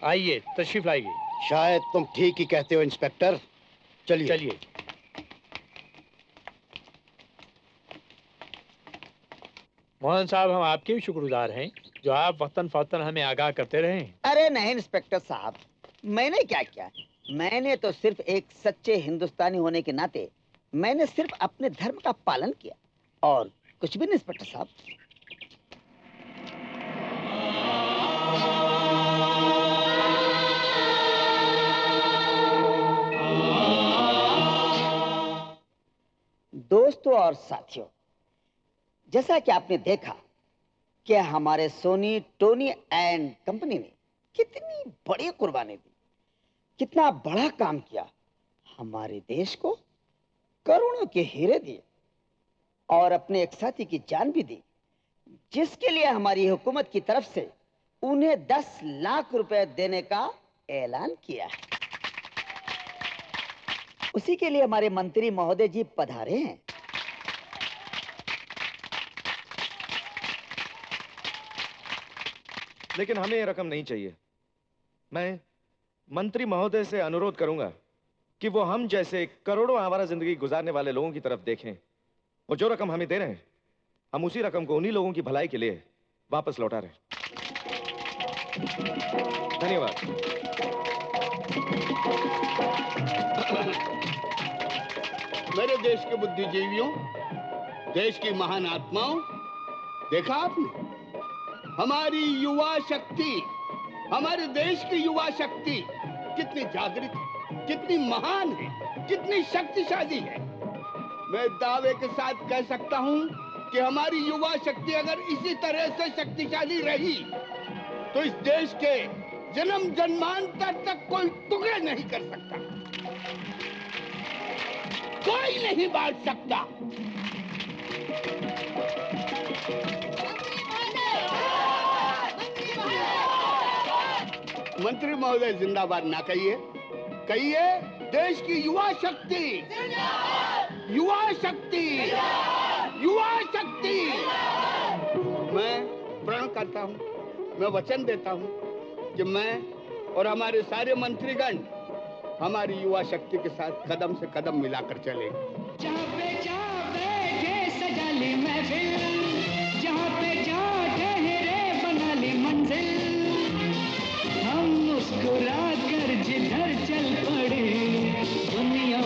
आइए तशरीफ लाइए। शायद तुम ठीक ही कहते हो इंस्पेक्टर। चलिए चलिए। मोहन साहब, हम आपके भी शुक्रगुजार हैं जो आप वक्तन फौक्तन हमें आगाह करते रहे। अरे नहीं इंस्पेक्टर साहब, मैंने क्या किया? मैंने तो सिर्फ एक सच्चे हिंदुस्तानी होने के नाते मैंने सिर्फ अपने धर्म का पालन किया, और कुछ भी नहीं इंस्पेक्टर साहब। दोस्तों और साथियों, जैसा कि आपने देखा कि हमारे सोनी, टोनी एंड कंपनी ने कितनी बड़ी कुर्बानी दी, कितना बड़ा काम किया, हमारे देश को करोड़ों के हीरे दिए और अपने एक साथी की जान भी दी, जिसके लिए हमारी हुकूमत की तरफ से उन्हें 10 लाख रुपए देने का ऐलान किया है। उसी के लिए हमारे मंत्री महोदय जी पधारे हैं। लेकिन हमें ये रकम नहीं चाहिए। मैं मंत्री महोदय से अनुरोध करूंगा कि वो हम जैसे करोड़ों आवारा जिंदगी गुजारने वाले लोगों की तरफ देखें, और जो रकम हमें दे रहे हैं, हम उसी रकम को उन्हीं लोगों की भलाई के लिए वापस लौटा रहे हैं। धन्यवाद। मेरे देश के बुद्धिजीवियों, देश की महान आत्माओं, देखा आपने हमारी युवा शक्ति, हमारे देश की युवा शक्ति कितनी जागृत है, कितनी महान है, कितनी शक्तिशाली है। मैं दावे के साथ कह सकता हूं कि हमारी युवा शक्ति अगर इसी तरह से शक्तिशाली रही तो इस देश के जन्म जन्मांतर तक कोई टुकड़े नहीं कर सकता, कोई नहीं बांट सकता। मंत्री महोदय जिंदाबाद ना कहिए, कहिए देश की युवा शक्ति, युवा शक्ति, युवा शक्ति। मैं प्रण करता हूँ, मैं वचन देता हूँ कि मैं और हमारे सारे मंत्रीगण हमारी युवा शक्ति के साथ कदम से कदम मिलाकर चलेंगे। जा बैठे सजा ली महफिल, जहाँ पे जा ठहरे बना ली मंजिल, हम मुस्कुरा कर जिधर चल पड़े दुनिया